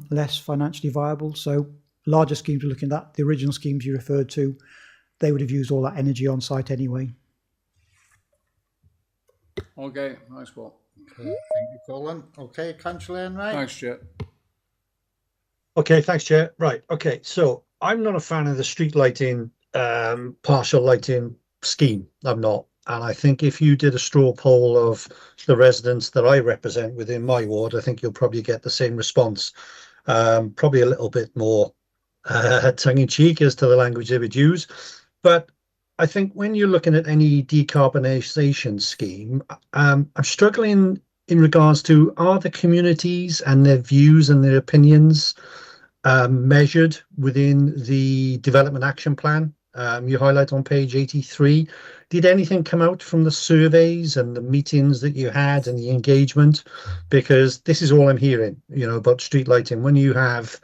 less financially viable. So larger schemes we're looking at. The original schemes you referred to, they would have used all that energy on site anyway. Okay, nice, Paul. Okay, thank you, Colin. Okay, Councillor Enright. Thanks, Chair. Okay, thanks, Chair. Right, okay, so I'm not a fan of the street lighting, partial lighting scheme. I'm not. And I think if you did a straw poll of the residents that I represent within my ward, I think you'll probably get the same response. Probably a little bit more tongue-in-cheek as to the language they would use. But I think when you're looking at any decarbonisation scheme, I'm struggling in regards to, are the communities and their views and their opinions measured within the development action plan? You highlight on page 83. Did anything come out from the surveys and the meetings that you had and the engagement? Because this is all I'm hearing, about street lighting. When you have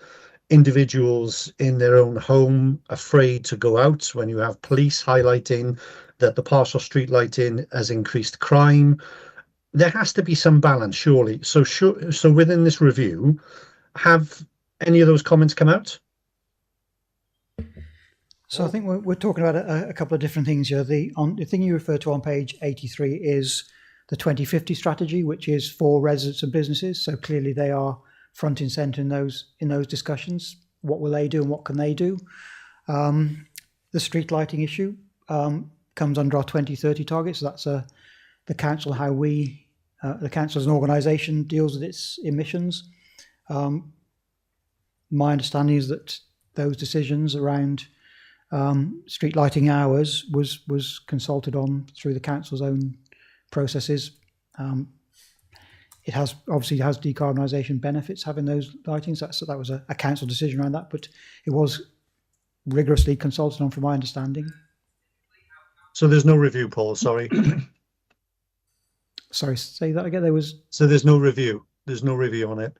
individuals in their own home afraid to go out, when you have police highlighting that the partial street lighting has increased crime, there has to be some balance, surely. So within this review, have any of those comments come out? So I think we're talking about a couple of different things here. The thing you refer to on page 83 is the 2050 strategy, which is for residents and businesses. So clearly they are front and centre in those discussions. What will they do and what can they do? The street lighting issue comes under our 2030 target. So that's the council, how the council as an organisation deals with its emissions. My understanding is that those decisions around street lighting hours was consulted on through the council's own processes. It obviously has decarbonisation benefits having those lightings. So that was a council decision around that, but it was rigorously consulted on from my understanding. So there's no review, Paul, sorry. Sorry, say that again. So there's no review. There's no review on it.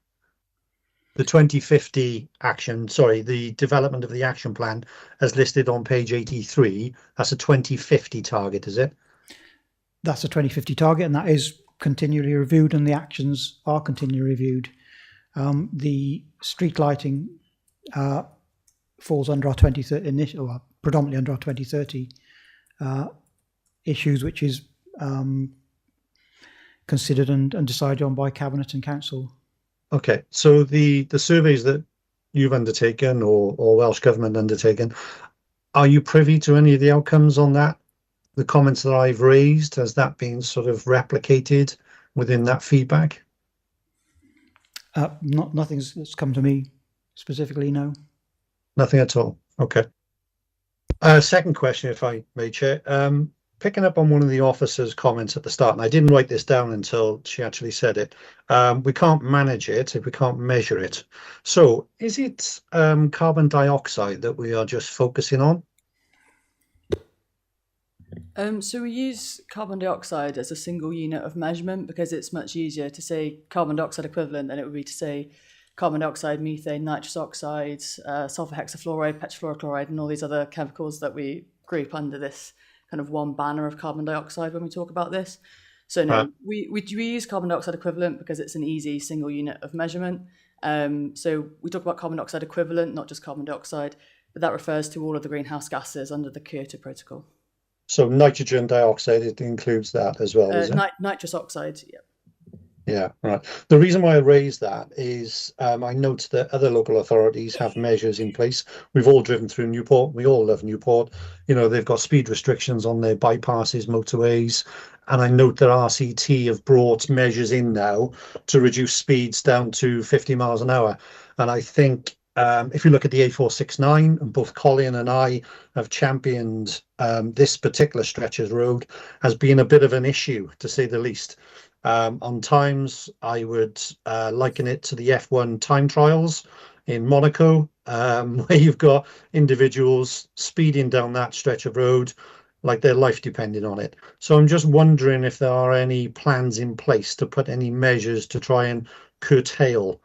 The 2050 action, the development of the action plan as listed on page 83, that's a 2050 target, is it? That's a 2050 target, and that is continually reviewed, and the actions are continually reviewed. The street lighting falls under our 2030 predominantly under our 2030 issues, which is considered and decided on by Cabinet and Council. Okay, so the surveys that you've undertaken or Welsh Government undertaken, are you privy to any of the outcomes on that? The comments that I've raised, has that been sort of replicated within that feedback? Nothing's that's come to me specifically, no. Nothing at all. Okay. Second question, if I may, Chair. Picking up on one of the officers' comments at the start, and I didn't write this down until she actually said it. We can't manage it if we can't measure it. So is it carbon dioxide that we are just focusing on? So we use carbon dioxide as a single unit of measurement because it's much easier to say carbon dioxide equivalent than it would be to say carbon dioxide, methane, nitrous oxide, sulfur hexafluoride, petrofluorochloride, and all these other chemicals that we group under this kind of one banner of carbon dioxide when we talk about this. So no, we use carbon dioxide equivalent because it's an easy single unit of measurement. So we talk about carbon dioxide equivalent, not just carbon dioxide, but that refers to all of the greenhouse gases under the Kyoto Protocol. So nitrogen dioxide, it includes that as well, is it? Nitrous oxide, yeah. Yeah, right. The reason why I raised that is I note that other local authorities have measures in place. We've all driven through Newport. We all love Newport. You know, they've got speed restrictions on their bypasses, motorways. And I note that RCT have brought measures in now to reduce speeds down to 50 miles an hour. And I think if you look at the A469, and both Colin and I have championed this particular stretch of road as being a bit of an issue, to say the least. On times, I would liken it to the F1 time trials in Monaco, where you've got individuals speeding down that stretch of road like their life depended on it. So I'm just wondering if there are any plans in place to put any measures to try and curtail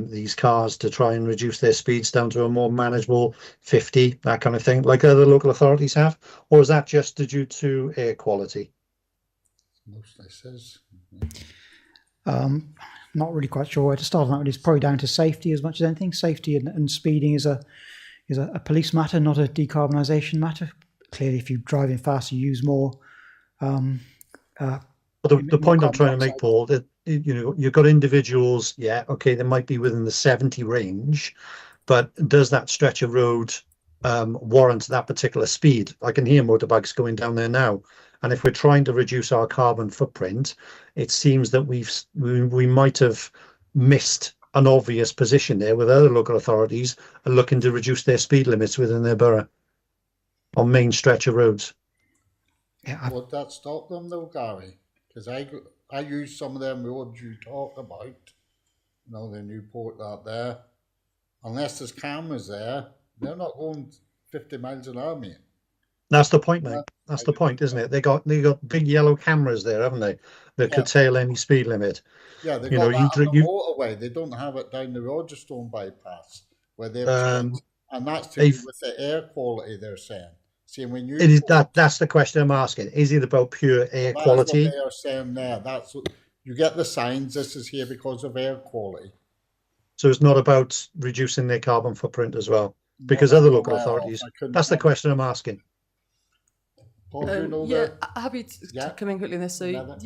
these cars to try and reduce their speeds down to a more manageable 50, that kind of thing, like other local authorities have? Or is that just due to air quality? Mostly says. Not really quite sure where to start on that. It's probably down to safety as much as anything. Safety and speeding is a police matter, not a decarbonisation matter. Clearly, if you're driving fast, you use more. The point I'm trying to make, Paul, that you've got individuals. Yeah, okay, they might be within the 70 range, but does that stretch of road warrant that particular speed? I can hear motorbikes going down there now. And if we're trying to reduce our carbon footprint, it seems that we might have missed an obvious position there with other local authorities are looking to reduce their speed limits within their borough on main stretch of roads. Yeah, would that stop them though, Gary? Because I use some of them roads you talk about, you know, the Newport out there. Unless there's cameras there, they're not going 50 miles an hour, mate. That's the point, mate. That's the point, isn't it? They got big yellow cameras there, haven't they? That curtail any speed limit. Yeah, they got that on the motorway. They don't have it down the Rogerstone bypass where they've changed, and that's to do with the air quality. They're saying. See, when you that's the question I'm asking. Is it about pure air quality? That's what they are saying there. That's what you get the signs. This is here because of air quality. So it's not about reducing their carbon footprint as well, because other local authorities. That's the question I'm asking. Happy to come in quickly on this. So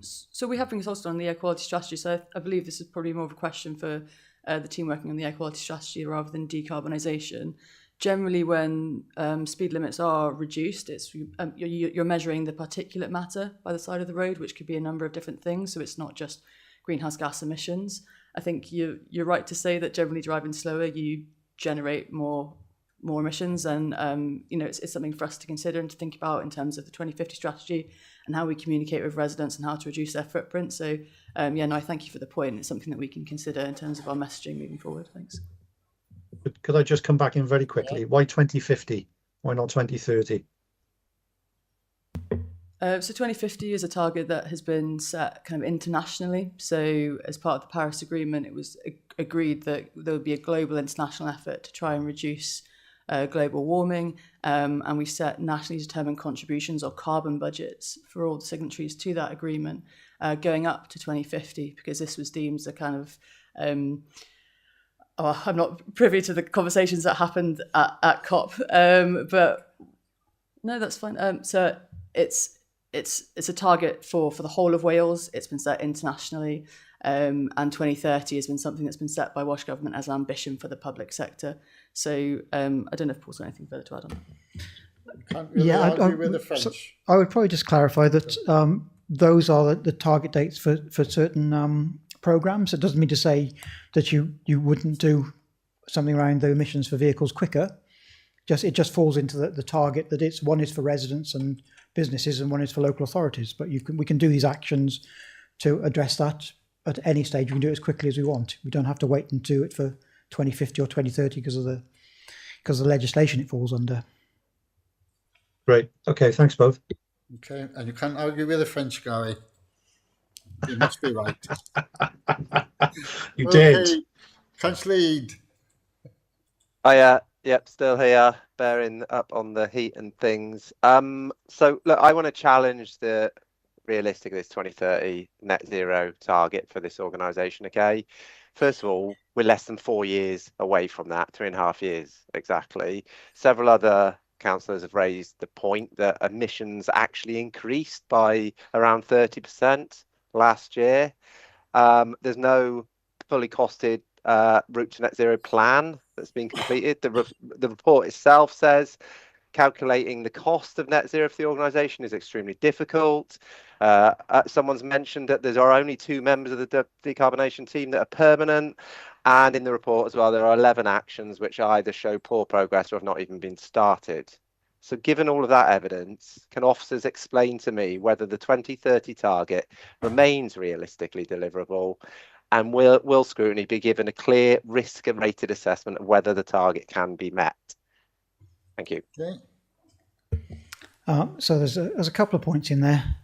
so we have been consulted on the air quality strategy. So I believe this is probably more of a question for the team working on the air quality strategy rather than decarbonisation. Generally, when speed limits are reduced, it's you're measuring the particulate matter by the side of the road, which could be a number of different things. So it's not just greenhouse gas emissions. I think you're right to say that generally driving slower, you generate more emissions, and it's something for us to consider and to think about in terms of the 2050 strategy and how we communicate with residents and how to reduce their footprint. So I thank you for the point. It's something that we can consider in terms of our messaging moving forward. Thanks. Could I just come back in very quickly? Why 2050? Why not 2030? So 2050 is a target that has been set kind of internationally. So as part of the Paris Agreement, it was agreed that there would be a global international effort to try and reduce global warming, and we set nationally determined contributions or carbon budgets for all the signatories to that agreement going up to 2050, because this was deemed a kind of I'm not privy to the conversations that happened at COP, but no, that's fine. So it's a target for the whole of Wales. It's been set internationally, and 2030 has been something that's been set by Welsh Government as an ambition for the public sector. So I don't know if Paul's got anything further to add on that. I would probably just clarify that those are the target dates for certain programmes. It doesn't mean to say that you wouldn't do something around the emissions for vehicles quicker. It just falls into the target that it's one is for residents and businesses and one is for local authorities. But we can do these actions to address that at any stage. We can do it as quickly as we want. We don't have to wait and do it for 2050 or 2030 because of the legislation it falls under. Great. Okay, thanks both. Okay, and you can't argue with the French guy. You must be right. You did. Councillor Eade. Yep, still here, bearing up on the heat and things. So look, I want to challenge the realistic this 2030 net zero target for this organisation. Okay, first of all, we're less than 4 years away from that, 3.5 years exactly. Several other councillors have raised the point that emissions actually increased by around 30% last year. There's no fully costed route to net zero plan that's been completed. The report itself says calculating the cost of net zero for the organisation is extremely difficult. Someone's mentioned that there are only 2 members of the decarbonisation team that are permanent, and in the report as well there are 11 actions which either show poor progress or have not even been started. So given all of that evidence, can officers explain to me whether the 2030 target remains realistically deliverable, and will scrutiny be given a clear risk and rated assessment of whether the target can be met? Thank you. Okay. So there's a couple of points in there.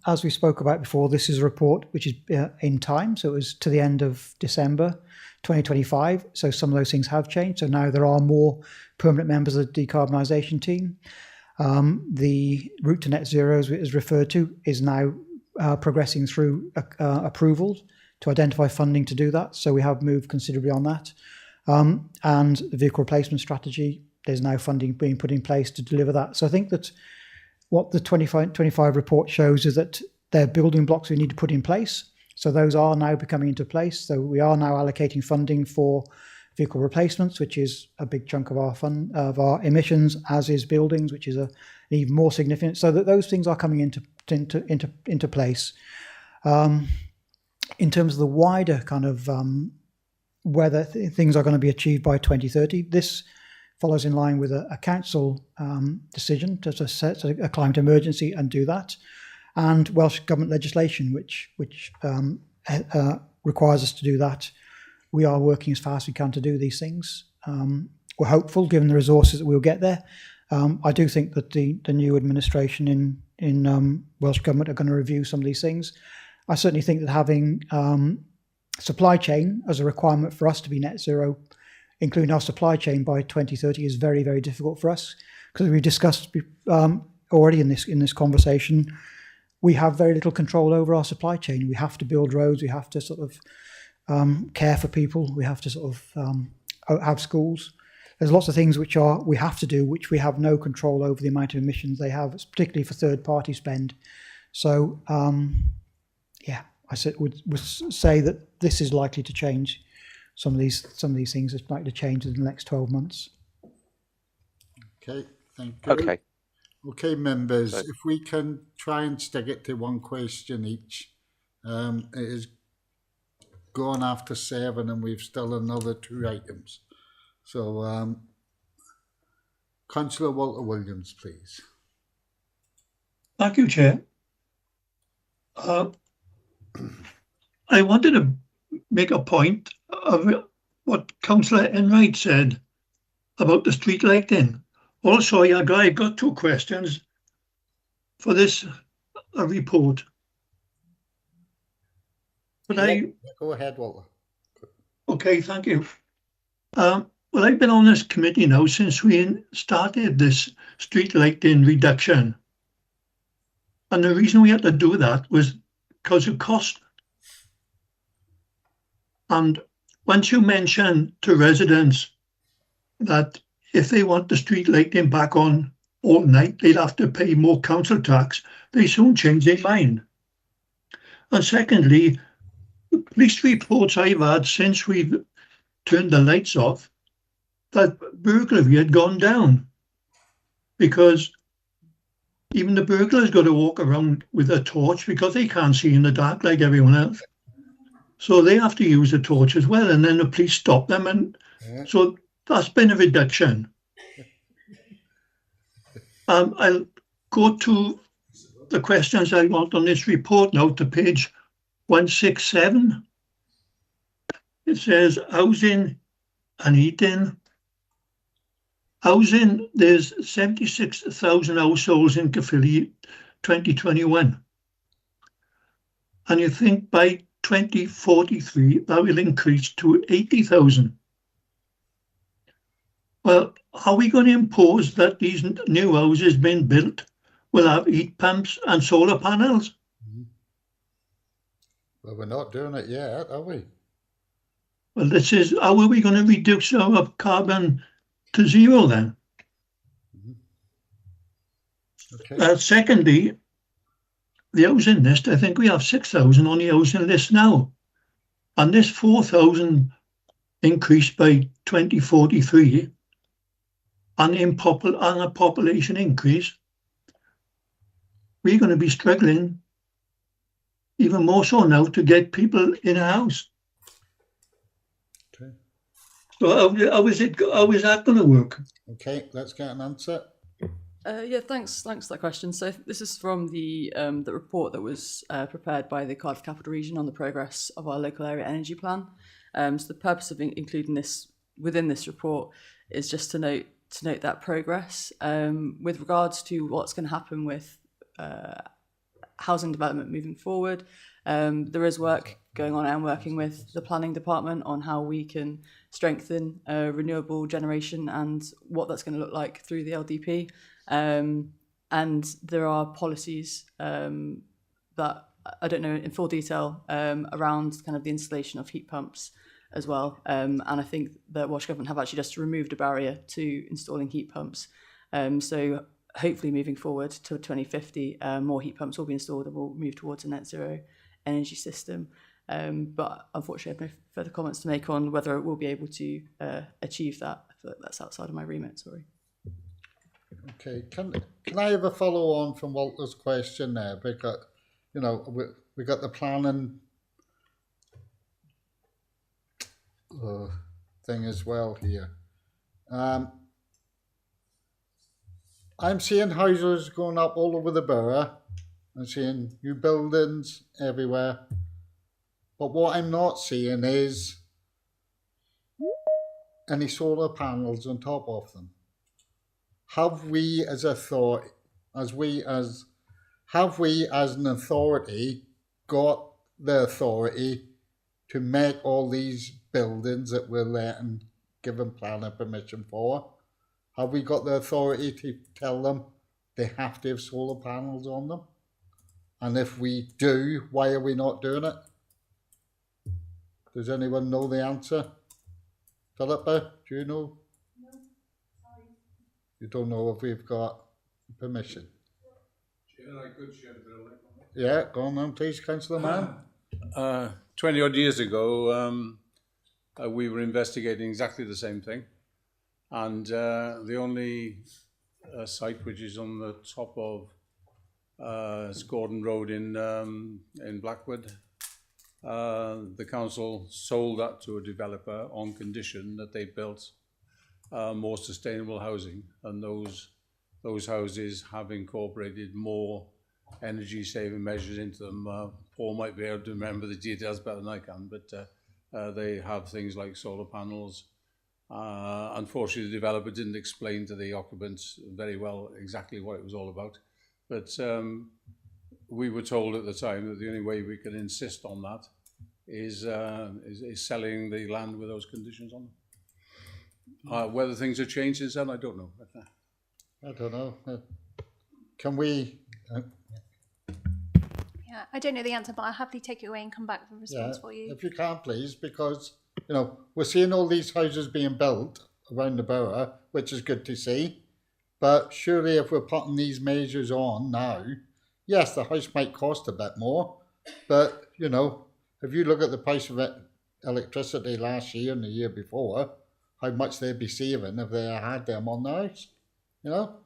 As we spoke about before, this is a report which is in time, so it was to the end of December 2025. So some of those things have changed. So now there are more permanent members of the decarbonisation team. The route to net zero, as is referred to, is now progressing through approvals to identify funding to do that. So we have moved considerably on that. And the vehicle replacement strategy, there's now funding being put in place to deliver that. So I think that what the 25 report shows is that there are building blocks we need to put in place. So those are now becoming into place. So we are now allocating funding for vehicle replacements, which is a big chunk of our emissions, as is buildings, which is even more significant. So that those things are coming into place. In terms of the wider kind of whether things are going to be achieved by 2030, this follows in line with a council decision to set a climate emergency and do that, and Welsh Government legislation, which requires us to do that. We are working as fast as we can to do these things. We're hopeful, given the resources, that we'll get there. I do think that the new administration in Welsh Government are going to review some of these things. I certainly think that having supply chain as a requirement for us to be net zero, including our supply chain by 2030, is very, very difficult for us, because we've discussed already in this conversation, we have very little control over our supply chain. We have to build roads, we have to sort of care for people, we have to sort of have schools. There's lots of things which we have to do, which we have no control over the amount of emissions they have, particularly for third-party spend. So, I would say that this is likely to change. Some of these things are likely to change in the next 12 months. Okay, thank you. Okay, members, So, if we can try and stick it to one question each. It is gone after 7 and we've still another 2 items. So, Councillor Walter Williams, please. Thank you, Chair. I wanted to make a point of what Councillor Enright said about the street lighting. Also, I've got 2 questions for this report. But Go ahead, Walter. Okay, thank you. Well, I've been on this committee now since we started this street lighting reduction. And the reason we had to do that was because of cost. And once you mention to residents that if they want the street lighting back on all night, they'll have to pay more council tax, they soon change their mind. And secondly, the police reports I've had since we've turned the lights off, that burglary had gone down, because even the burglars got to walk around with a torch because they can't see in the dark like everyone else. So they have to use a torch as well, and then the police stop them and So that's been a reduction. I'll go to the questions I want on this report now to page 167. It says housing and heating. Housing, there's 76,000 households in Caerphilly 2021. And you think by 2043 that will increase to 80,000. Well, are we going to impose that these new houses being built will have heat pumps and solar panels? Well, we're not doing it yet, are we? Well, this is, how are we going to reduce our carbon to zero then? Okay. Secondly, the housing list, I think we have 6,000 on the housing list now. And this 4,000 increase by 2043 and a population increase, we're going to be struggling even more so now to get people in a house. Okay. So how is that going to work? Okay, let's get an answer. Yeah, thanks for that question. So this is from the report that was prepared by the Cardiff Capital Region on the progress of our local area energy plan. So the purpose of including this within this report is just to note that progress with regards to what's going to happen with housing development moving forward. There is work going on. I'm working with the planning department on how we can strengthen renewable generation and what that's going to look like through the LDP. And there are policies that I don't know in full detail around kind of the installation of heat pumps as well. And I think the Welsh Government have actually just removed a barrier to installing heat pumps. So hopefully moving forward to 2050, more heat pumps will be installed and we'll move towards a net zero energy system. But unfortunately, I have no further comments to make on whether it will be able to achieve that. I feel like that's outside of my remit, sorry. Okay, can I have a follow on from Walter's question there? Because, you know, we got the planning thing as well here. I'm seeing houses going up all over the borough. I'm seeing new buildings everywhere. But what I'm not seeing is any solar panels on top of them. Have we as an authority got the authority to make all these buildings that we're letting given planning permission for? Have we got the authority to tell them they have to have solar panels on them? And if we do, why are we not doing it? Does anyone know the answer? Philippa, do you know? No, sorry. You don't know if we've got permission? Chair, I could share a bit of light on that. Yeah, go on then, please, Councillor Mann. 20 odd years ago, we were investigating exactly the same thing. And the only site which is on the top of Gordon Road in Blackwood, the council sold that to a developer on condition that they built more sustainable housing, and those houses have incorporated more energy saving measures into them. Paul might be able to remember the details better than I can, but they have things like solar panels. Unfortunately, the developer didn't explain to the occupants very well exactly what it was all about, but we were told at the time that the only way we could insist on that is selling the land with those conditions on them. Whether things have changed since then, I don't know. I don't know. Can we? Yeah, I don't know the answer, but I'll happily take it away and come back with a response for you. If you can, please, because you know we're seeing all these houses being built around the borough, which is good to see. But surely, if we're putting these measures on now, yes, the house might cost a bit more, but you know, if you look at the price of electricity last year and the year before, how much they'd be saving if they had them on the house, you know,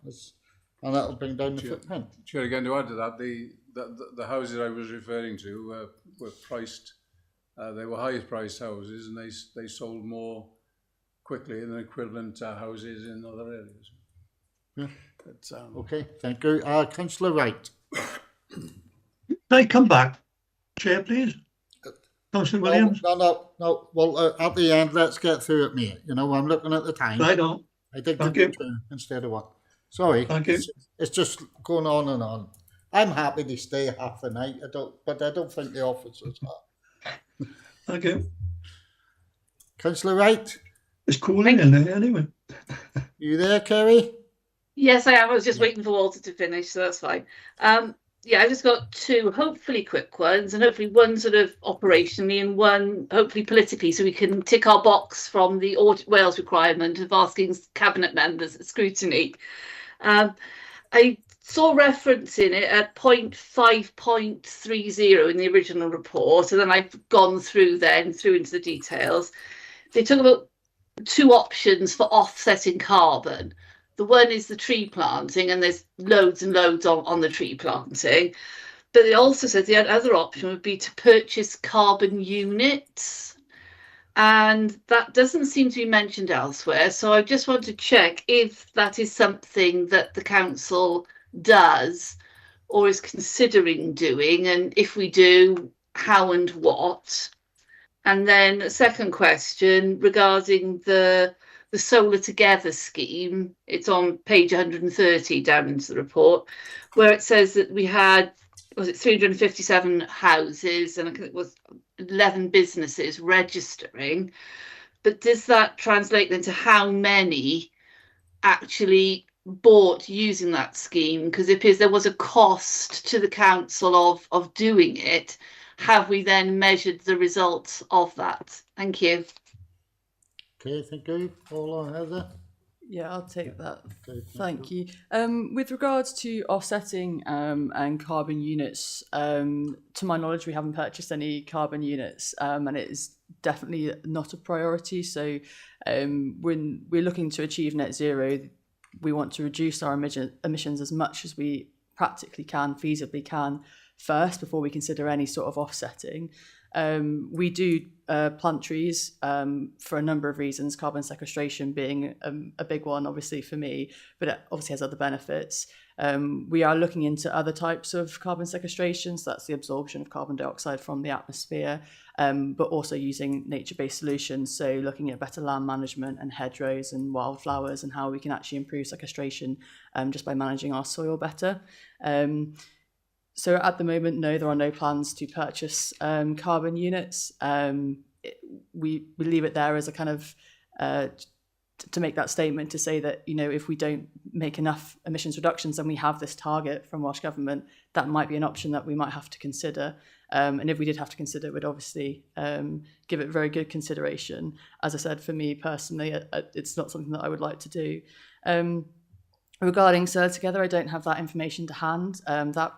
and that'll bring down the footprint. Chair, again, to add to that, the houses I was referring to were priced, they were higher priced houses, and they sold more quickly than equivalent houses in other areas. Yeah. But, Okay, thank you. Councillor Wright. Can I come back, Chair, please? Councillor Williams? No. Well, at the end, let's get through it, mate. You know, I'm looking at the time. Right on. I did Thank give you you. 2 instead of 1. Sorry. Thank you. It's just going on and on. I'm happy to stay half the night. But I don't think the officers are. Thank you. Councillor Wright. It's cooling in there anyway. You there, Kerry? Yes, I am. I was just waiting for Walter to finish, so that's fine. Yeah, I just got 2 hopefully quick ones, and hopefully one sort of operationally and one hopefully politically, so we can tick our box from the Wales requirement of asking cabinet members at scrutiny. I saw reference in it at 0.5.30 in the original report, and then I've gone through into the details. They talk about 2 options for offsetting carbon. The one is the tree planting, and there's loads and loads on the tree planting. But it also says the other option would be to purchase carbon units. And that doesn't seem to be mentioned elsewhere. So I just want to check if that is something that the council does or is considering doing. And if we do, how and what? And then a second question regarding the Solar Together scheme. It's on page 130 down into the report, where it says that we had, was it 357 houses, and I think it was 11 businesses registering. But does that translate into how many actually bought using that scheme? Because if there was a cost to the council of doing it, have we then measured the results of that? Thank you. Okay, thank you. Paula, Heather? Yeah, I'll take that. Okay, Thank you. With regards to offsetting and carbon units, to my knowledge, we haven't purchased any carbon units, and it is definitely not a priority. So when we're looking to achieve net zero, we want to reduce our emissions as much as we practically can, feasibly can, first, before we consider any sort of offsetting. We do plant trees for a number of reasons, carbon sequestration being a big one, obviously, for me, but it obviously has other benefits. We are looking into other types of carbon sequestration, so that's the absorption of carbon dioxide from the atmosphere, but also using nature-based solutions, so looking at better land management and hedgerows and wildflowers and how we can actually improve sequestration just by managing our soil better. So at the moment, no, there are no plans to purchase carbon units. We leave it there as a kind of to make that statement to say that, you know, if we don't make enough emissions reductions and we have this target from Welsh Government, that might be an option that we might have to consider. And if we did have to consider it, we'd obviously give it very good consideration. As I said, for me personally, it's not something that I would like to do. Regarding Solar Together, I don't have that information to hand. That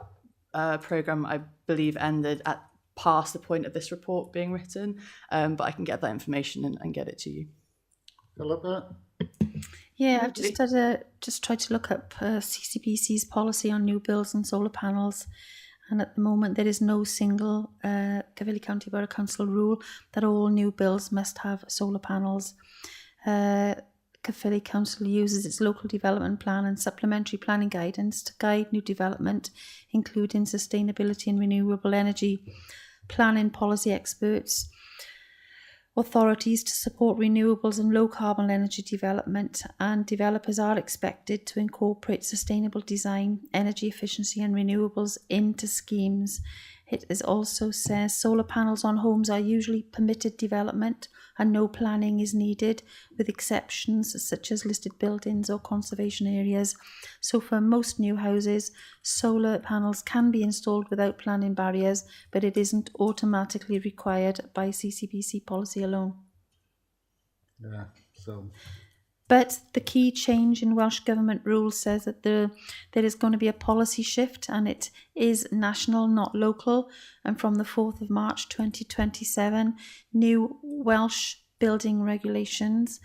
programme, I believe, ended at past the point of this report being written, but I can get that information and get it to you. Philippa? Yeah, I've just tried to look up CCPC's policy on new builds and solar panels, and at the moment there is no single Caerphilly County Borough Council rule that all new builds must have solar panels. Caerphilly Council uses its local development plan and supplementary planning guidance to guide new development, including sustainability and renewable energy planning policy experts, authorities to support renewables and low carbon energy development, and developers are expected to incorporate sustainable design, energy efficiency and renewables into schemes. It is also says solar panels on homes are usually permitted development and no planning is needed, with exceptions such as listed buildings or conservation areas. So for most new houses, solar panels can be installed without planning barriers, but it isn't automatically required by CCPC policy alone. Yeah, so... But the key change in Welsh Government rules says that there is going to be a policy shift, and it is national, not local. And from the 4th of March 2027, new Welsh building regulations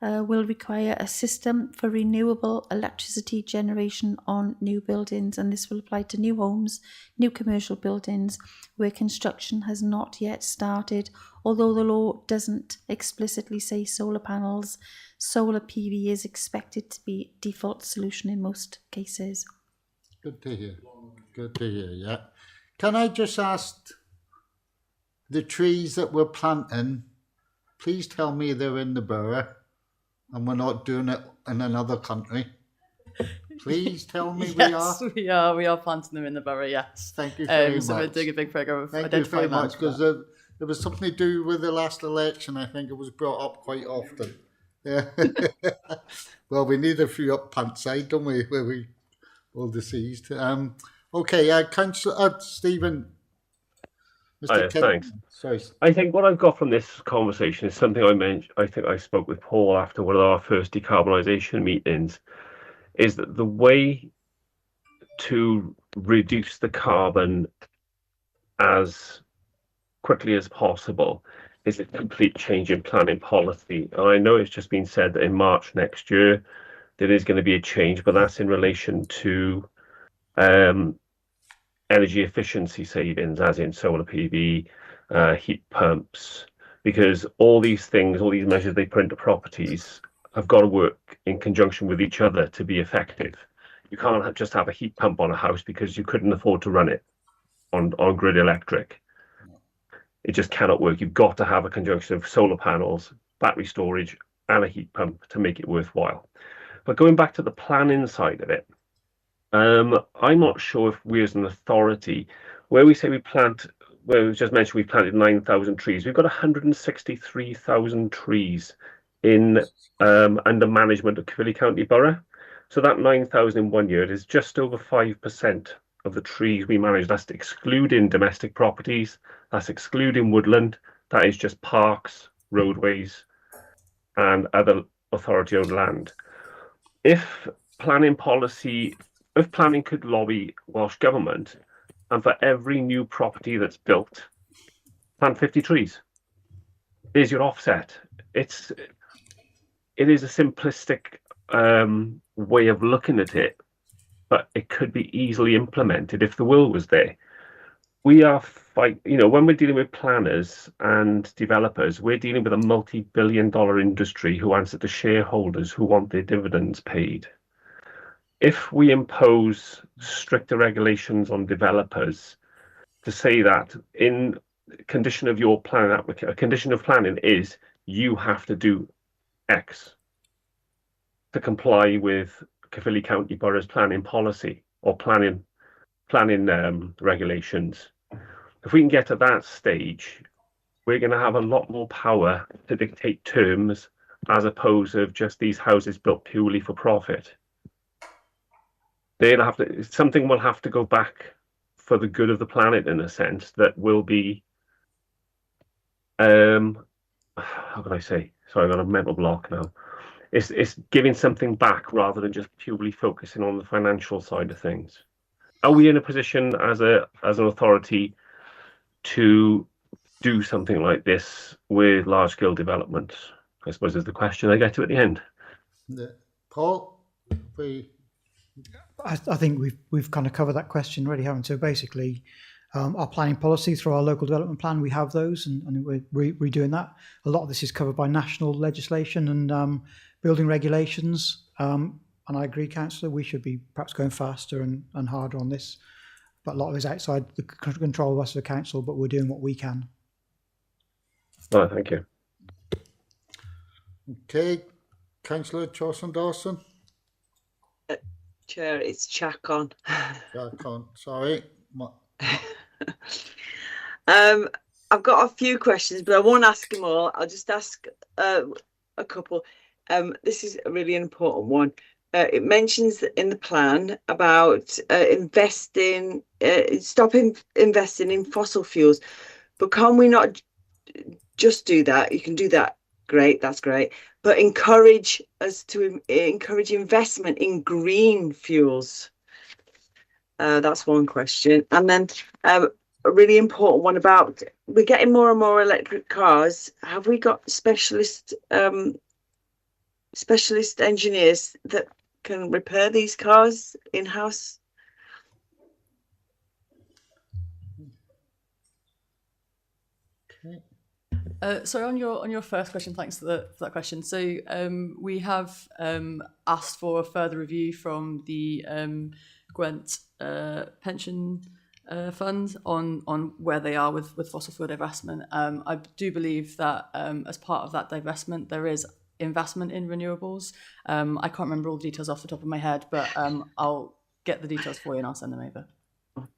will require a system for renewable electricity generation on new buildings, and this will apply to new homes, new commercial buildings where construction has not yet started. Although the law doesn't explicitly say solar panels, solar PV is expected to be default solution in most cases. Good to hear. Good to hear, yeah. Can I just ask, the trees that we're planting, please tell me they're in the borough and we're not doing it in another country. Please tell me we are. Yes, we are planting them in the borough, yes. Thank you very much. So we're doing a big programme of Thank you very identifying much, that. because there was something to do with the last election. I think it was brought up quite often. Yeah. Well, we need a few up pant side, don't we, where we all deceased. Okay, Councillor Stephen. Hiya, thanks. Sorry. I think what I've got from this conversation is something I mentioned. I think I spoke with Paul after one of our first decarbonisation meetings, is that the way to reduce the carbon as quickly as possible is a complete change in planning policy. And I know it's just been said that in March next year there is going to be a change, but that's in relation to energy efficiency savings, as in solar PV, heat pumps, because all these things, all these measures they put into properties have got to work in conjunction with each other to be effective. You can't just have a heat pump on a house because you couldn't afford to run it on grid electric. It just cannot work. You've got to have a conjunction of solar panels, battery storage, and a heat pump to make it worthwhile. But going back to the planning side of it, I'm not sure if we as an authority, where we say we plant, where we just mentioned we planted 9,000 trees, we've got 163,000 trees in under management of Caerphilly County Borough. So that 9,000 in 1 year is just over 5% of the trees we manage. That's excluding domestic properties, that's excluding woodland, that is just parks, roadways, and other authority-owned land. If planning could lobby Welsh Government, and for every new property that's built, plant 50 trees. There's your offset. It is a simplistic way of looking at it, but it could be easily implemented if the will was there. We are when we're dealing with planners and developers, we're dealing with a multi-billion-dollar industry who answer to shareholders who want their dividends paid. If we impose stricter regulations on developers to say that in condition of your plan application, a condition of planning is you have to do X to comply with Caerphilly County Borough's planning policy or planning regulations. If we can get to that stage, we're going to have a lot more power to dictate terms as opposed to just these houses built purely for profit. Something will have to go back for the good of the planet, in a sense, that will be, how can I say? Sorry, I've got a mental block now. It's giving something back rather than just purely focusing on the financial side of things. Are we in a position as an authority to do something like this with large-scale development? I suppose is the question I get to at the end. Yeah. Paul, I think we've kind of covered that question already, haven't we? So basically, our planning policy through our local development plan, we have those, and we're redoing that. A lot of this is covered by national legislation and building regulations. And I agree, Councillor, we should be perhaps going faster and harder on this. But a lot of it is outside the control of us as a council, but we're doing what we can. Right, thank you. Okay, Councillor Chawson-Dawson. Chair, it's Chacon. Chacon, sorry. I've got a few questions, but I won't ask them all. I'll just ask a couple. This is a really important one. It mentions in the plan about stopping investing in fossil fuels, but can we not just do that? You can do that, great, that's great, but encourage investment in green fuels. That's one question. And then a really important one about, we're getting more and more electric cars. Have we got specialist specialist engineers that can repair these cars in-house? So on your first question, thanks for that question. So we have asked for a further review from the Gwent pension fund on where they are with fossil fuel divestment. I do believe that as part of that divestment, there is investment in renewables. I can't remember all the details off the top of my head, but I'll get the details for you and I'll send them over.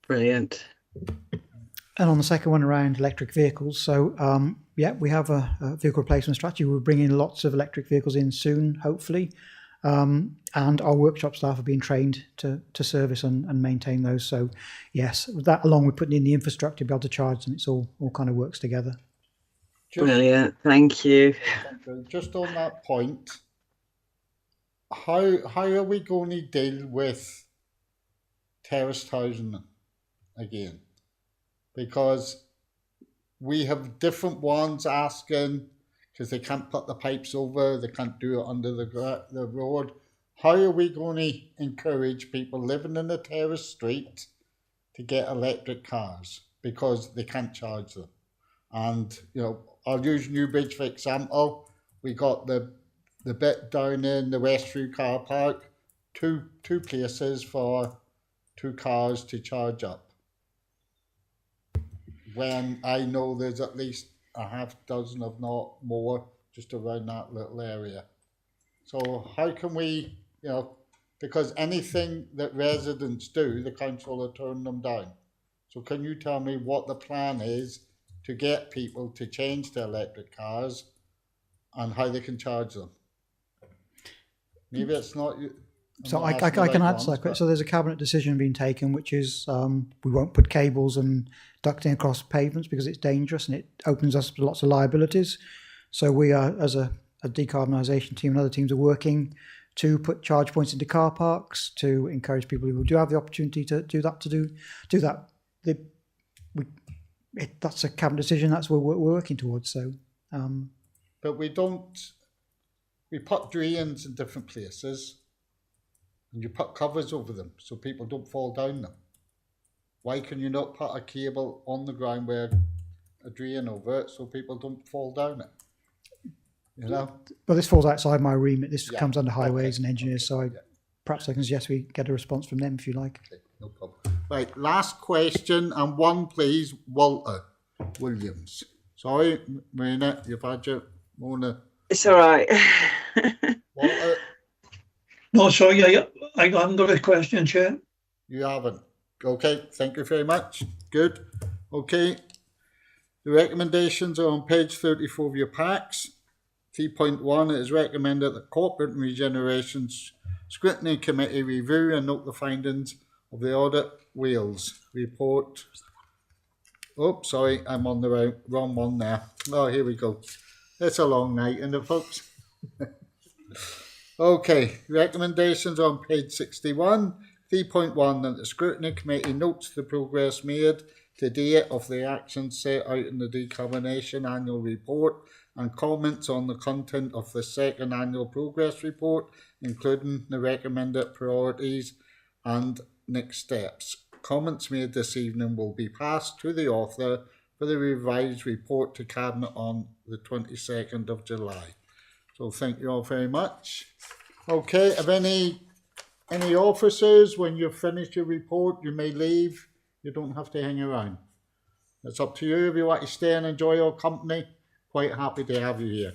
Brilliant. And on the second one around electric vehicles, so yeah, we have a vehicle replacement strategy. We're bringing lots of electric vehicles in soon, hopefully, and our workshop staff are being trained to service and maintain those. So yes, that along with putting in the infrastructure to be able to charge them, it's all kind of works together. Brilliant, thank you. Just on that point, how are we going to deal with terraced housing again? Because we have different ones asking, because they can't put the pipes over, they can't do it under the road. How are we going to encourage people living in a terraced street to get electric cars because they can't charge them? And I'll use Newbridge for example. We got the bit down in the Westview car park, two places for 2 cars to charge up, when I know there's at least a half dozen, if not more, just around that little area. So how can we, because anything that residents do, the council will turn them down. So can you tell me what the plan is to get people to change to electric cars and how they can charge them? Maybe it's not... So I can answer that. So there's a cabinet decision being taken, which is we won't put cables and ducting across pavements because it's dangerous and it opens us to lots of liabilities. So we are, as a decarbonisation team and other teams, are working to put charge points into car parks to encourage people who do have the opportunity to do that do that. That's a cabinet decision. That's what we're working towards. So, but we don't. We put drains in different places. And you put covers over them so people don't fall down them. Why can you not put a cable on the ground with a drain over it so people don't fall down it? Well, this falls outside my remit. This comes under highways and engineers, so perhaps I can suggest we get a response from them if you like. Okay, no problem. Right, last question, and one please, Walter Williams. Sorry, Marina, you've had your Mona. It's all right. Walter. No, sorry, I haven't got a question, Chair. You haven't. Okay, thank you very much. Good. Okay. The recommendations are on page 34 of your packs. 3.1, it is recommended that Corporate and Regeneration Scrutiny Committee review and note the findings of the Audit Wales report. Oh, sorry, I'm on the wrong one there. Oh, here we go. It's a long night, isn't it, folks? Okay, recommendations on page 61. 3.1, that the Scrutiny Committee notes the progress made to date of the actions set out in the Decarbonisation Annual Report and comments on the content of the second annual progress report, including the recommended priorities and next steps. Comments made this evening will be passed to the author for the revised report to Cabinet on the 22nd of July. So thank you all very much. Okay, have any officers, when you've finished your report, you may leave. You don't have to hang around. It's up to you. If you want to stay and enjoy our company, quite happy to have you here.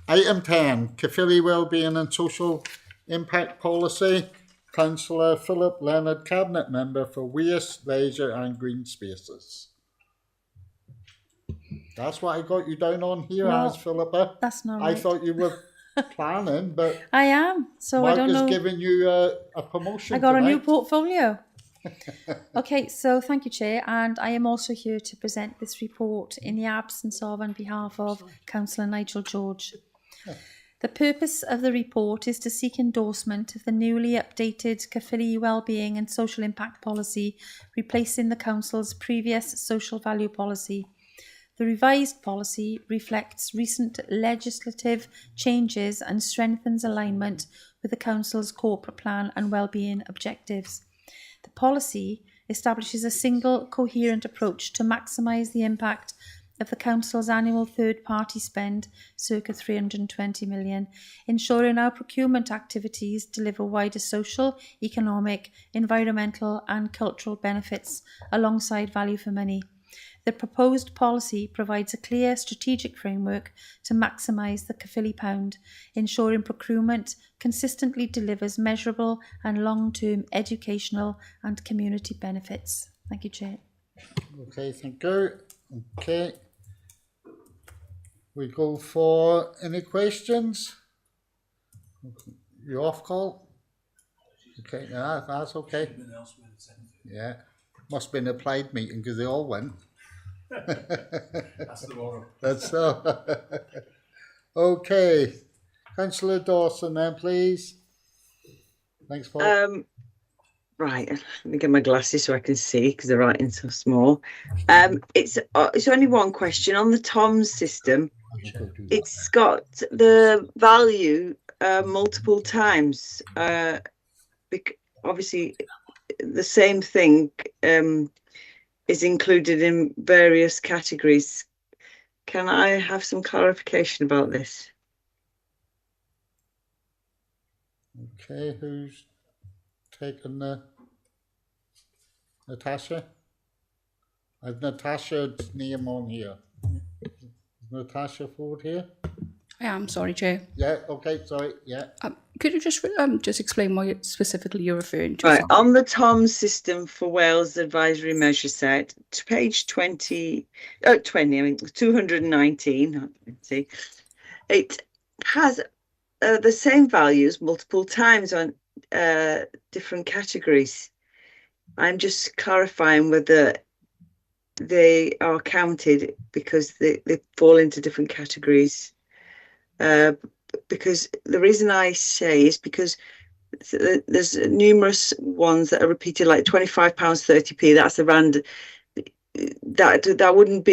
Item 10, Caerphilly Wellbeing and Social Impact Policy. Councillor Philip Leonard, Cabinet Member for Waste, Leisure and Green Spaces. That's what I got you down on here as, Philippa. That's not right. I thought you were planning, but I am. So Mark I don't know. has given you a promotion. I got tonight. a new portfolio. Okay, so thank you, Chair, and I am also here to present this report in the absence of, on behalf of, Councillor Nigel George. The purpose of the report is to seek endorsement of the newly updated Caerphilly Wellbeing and Social Impact Policy, replacing the Council's previous social value policy. The revised policy reflects recent legislative changes and strengthens alignment with the Council's corporate plan and wellbeing objectives. The policy establishes a single coherent approach to maximise the impact of the Council's annual third-party spend, circa 320 million, ensuring our procurement activities deliver wider social, economic, environmental and cultural benefits alongside value for money. The proposed policy provides a clear strategic framework to maximise the Caerphilly pound, ensuring procurement consistently delivers measurable and long-term educational and community benefits. Thank you, Chair. Okay, thank you. Okay. We go for any questions? You off call? Okay, yeah, that's okay. Yeah, must have been a Plaid meeting because they all went. That's the moral. That's so. Okay, Councillor Dawson, then please. Thanks for. Right, let me get my glasses so I can see because the writing's so small. It's only one question on the TOMS system. It's got the value multiple times. Obviously, the same thing is included in various categories. Can I have some clarification about this? Okay, who's taken the Natasha? I've Natasha's name on here. Is Natasha Ford here? I am, sorry, Chair. Yeah, okay, sorry, yeah. Could you just explain what specifically you're referring to? Right, on the TOMS system for Wales Advisory Measure Set, to page 219, see, it has the same values multiple times on different categories. I'm just clarifying whether they are counted because they fall into different categories. Because the reason I say is because there's numerous ones that are repeated, like £25.30p. That's the rand. That would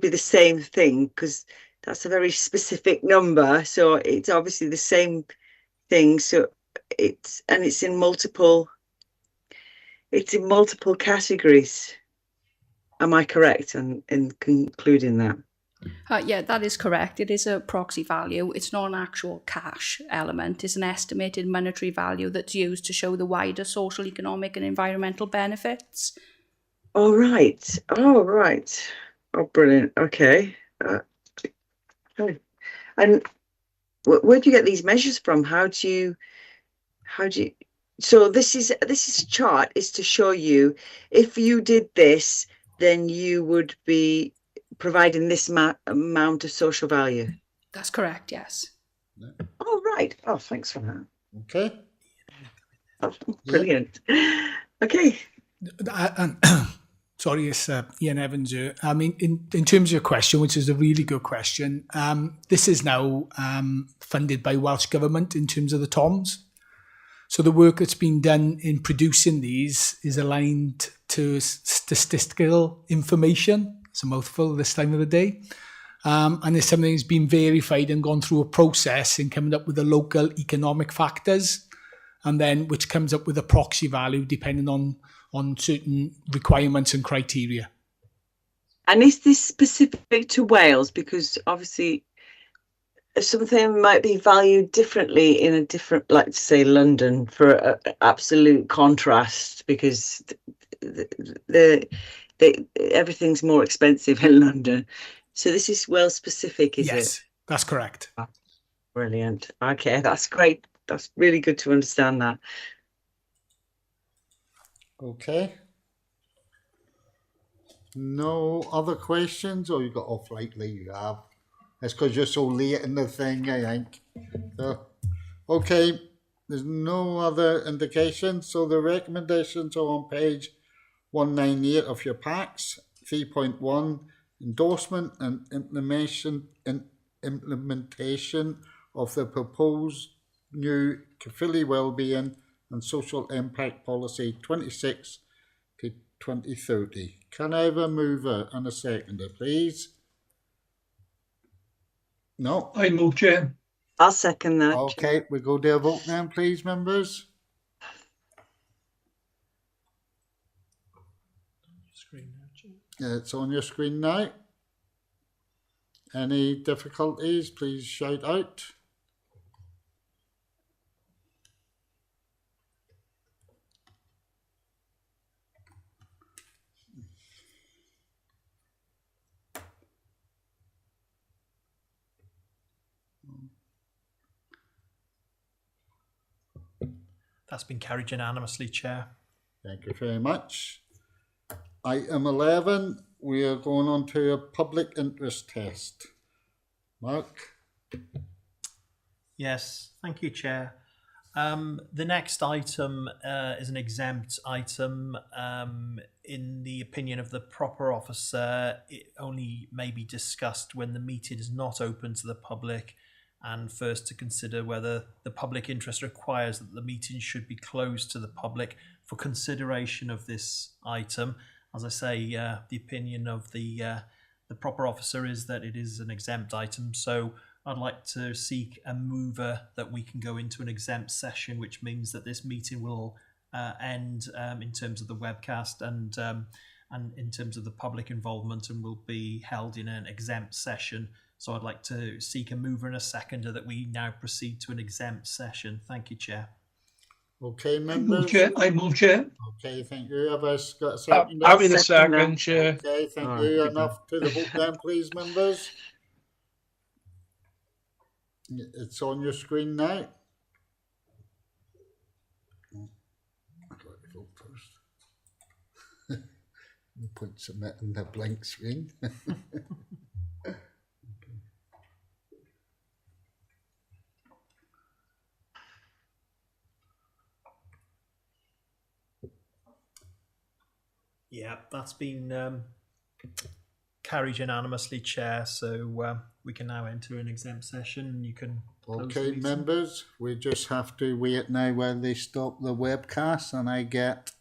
be the same thing because that's a very specific number. So it's obviously the same thing. So it's in multiple categories. Am I correct in concluding that? Yeah, that is correct. It is a proxy value. It's not an actual cash element. It's an estimated monetary value that's used to show the wider social, economic and environmental benefits. Oh, right. Oh, brilliant. Okay. And where do you get these measures from? How do you so this is a chart is to show you if you did this, then you would be providing this amount of social value. That's correct, yes. Oh, right. Oh, thanks for that. Okay. Oh, brilliant. Yeah. Okay. Sorry, it's Ian Evans here. I mean, in terms of your question, which is a really good question, this is now funded by Welsh Government in terms of the TOMS. So the work that's been done in producing these is aligned to statistical information. It's a mouthful this time of the day. And it's something that's been verified and gone through a process in coming up with the local economic factors, and then which comes up with a proxy value depending on certain requirements and criteria. And is this specific to Wales? Because obviously something might be valued differently in a different, like say London, for absolute contrast, because everything's more expensive in London. So this is Wales specific, is it? Yes, that's correct. Brilliant. Okay, that's great. That's really good to understand that. Okay. No other questions, or you got off lightly? You have. That's because you're so late in the thing, I think. So, okay, there's no other indication. So the recommendations are on page 198 of your packs. 3.1, endorsement and implementation of the proposed new Caerphilly Wellbeing and Social Impact Policy 26 to 2030. Can I have a mover and a seconder, please? No. I move, Chair. I'll second that. Okay, we go to a vote now, please, members. It's on your screen now. Any difficulties, please shout out. That's been carried unanimously, Chair. Thank you very much. Item 11, we are going on to a public interest test. Mark? Yes, thank you, Chair. The next item is an exempt item. In the opinion of the proper officer, it only may be discussed when the meeting is not open to the public, and first to consider whether the public interest requires that the meeting should be closed to the public for consideration of this item. As I say, the opinion of the proper officer is that it is an exempt item, so I'd like to seek a mover that we can go into an exempt session, which means that this meeting will end in terms of the webcast and in terms of the public involvement, and will be held in an exempt session. So I'd like to seek a mover and a seconder that we now proceed to an exempt session. Thank you, Chair. Okay, members. I move, Chair. Okay, thank you. Have I got a second? Happy to second, Chair. Okay, thank you. Enough to the vote then, please, members. It's on your screen now. I'd like to vote first. No point submitting the blank screen. Yeah, that's been carried unanimously, Chair. So we can now enter an exempt session, and you can. Okay, members, we just have to wait now while they stop the webcast, and I get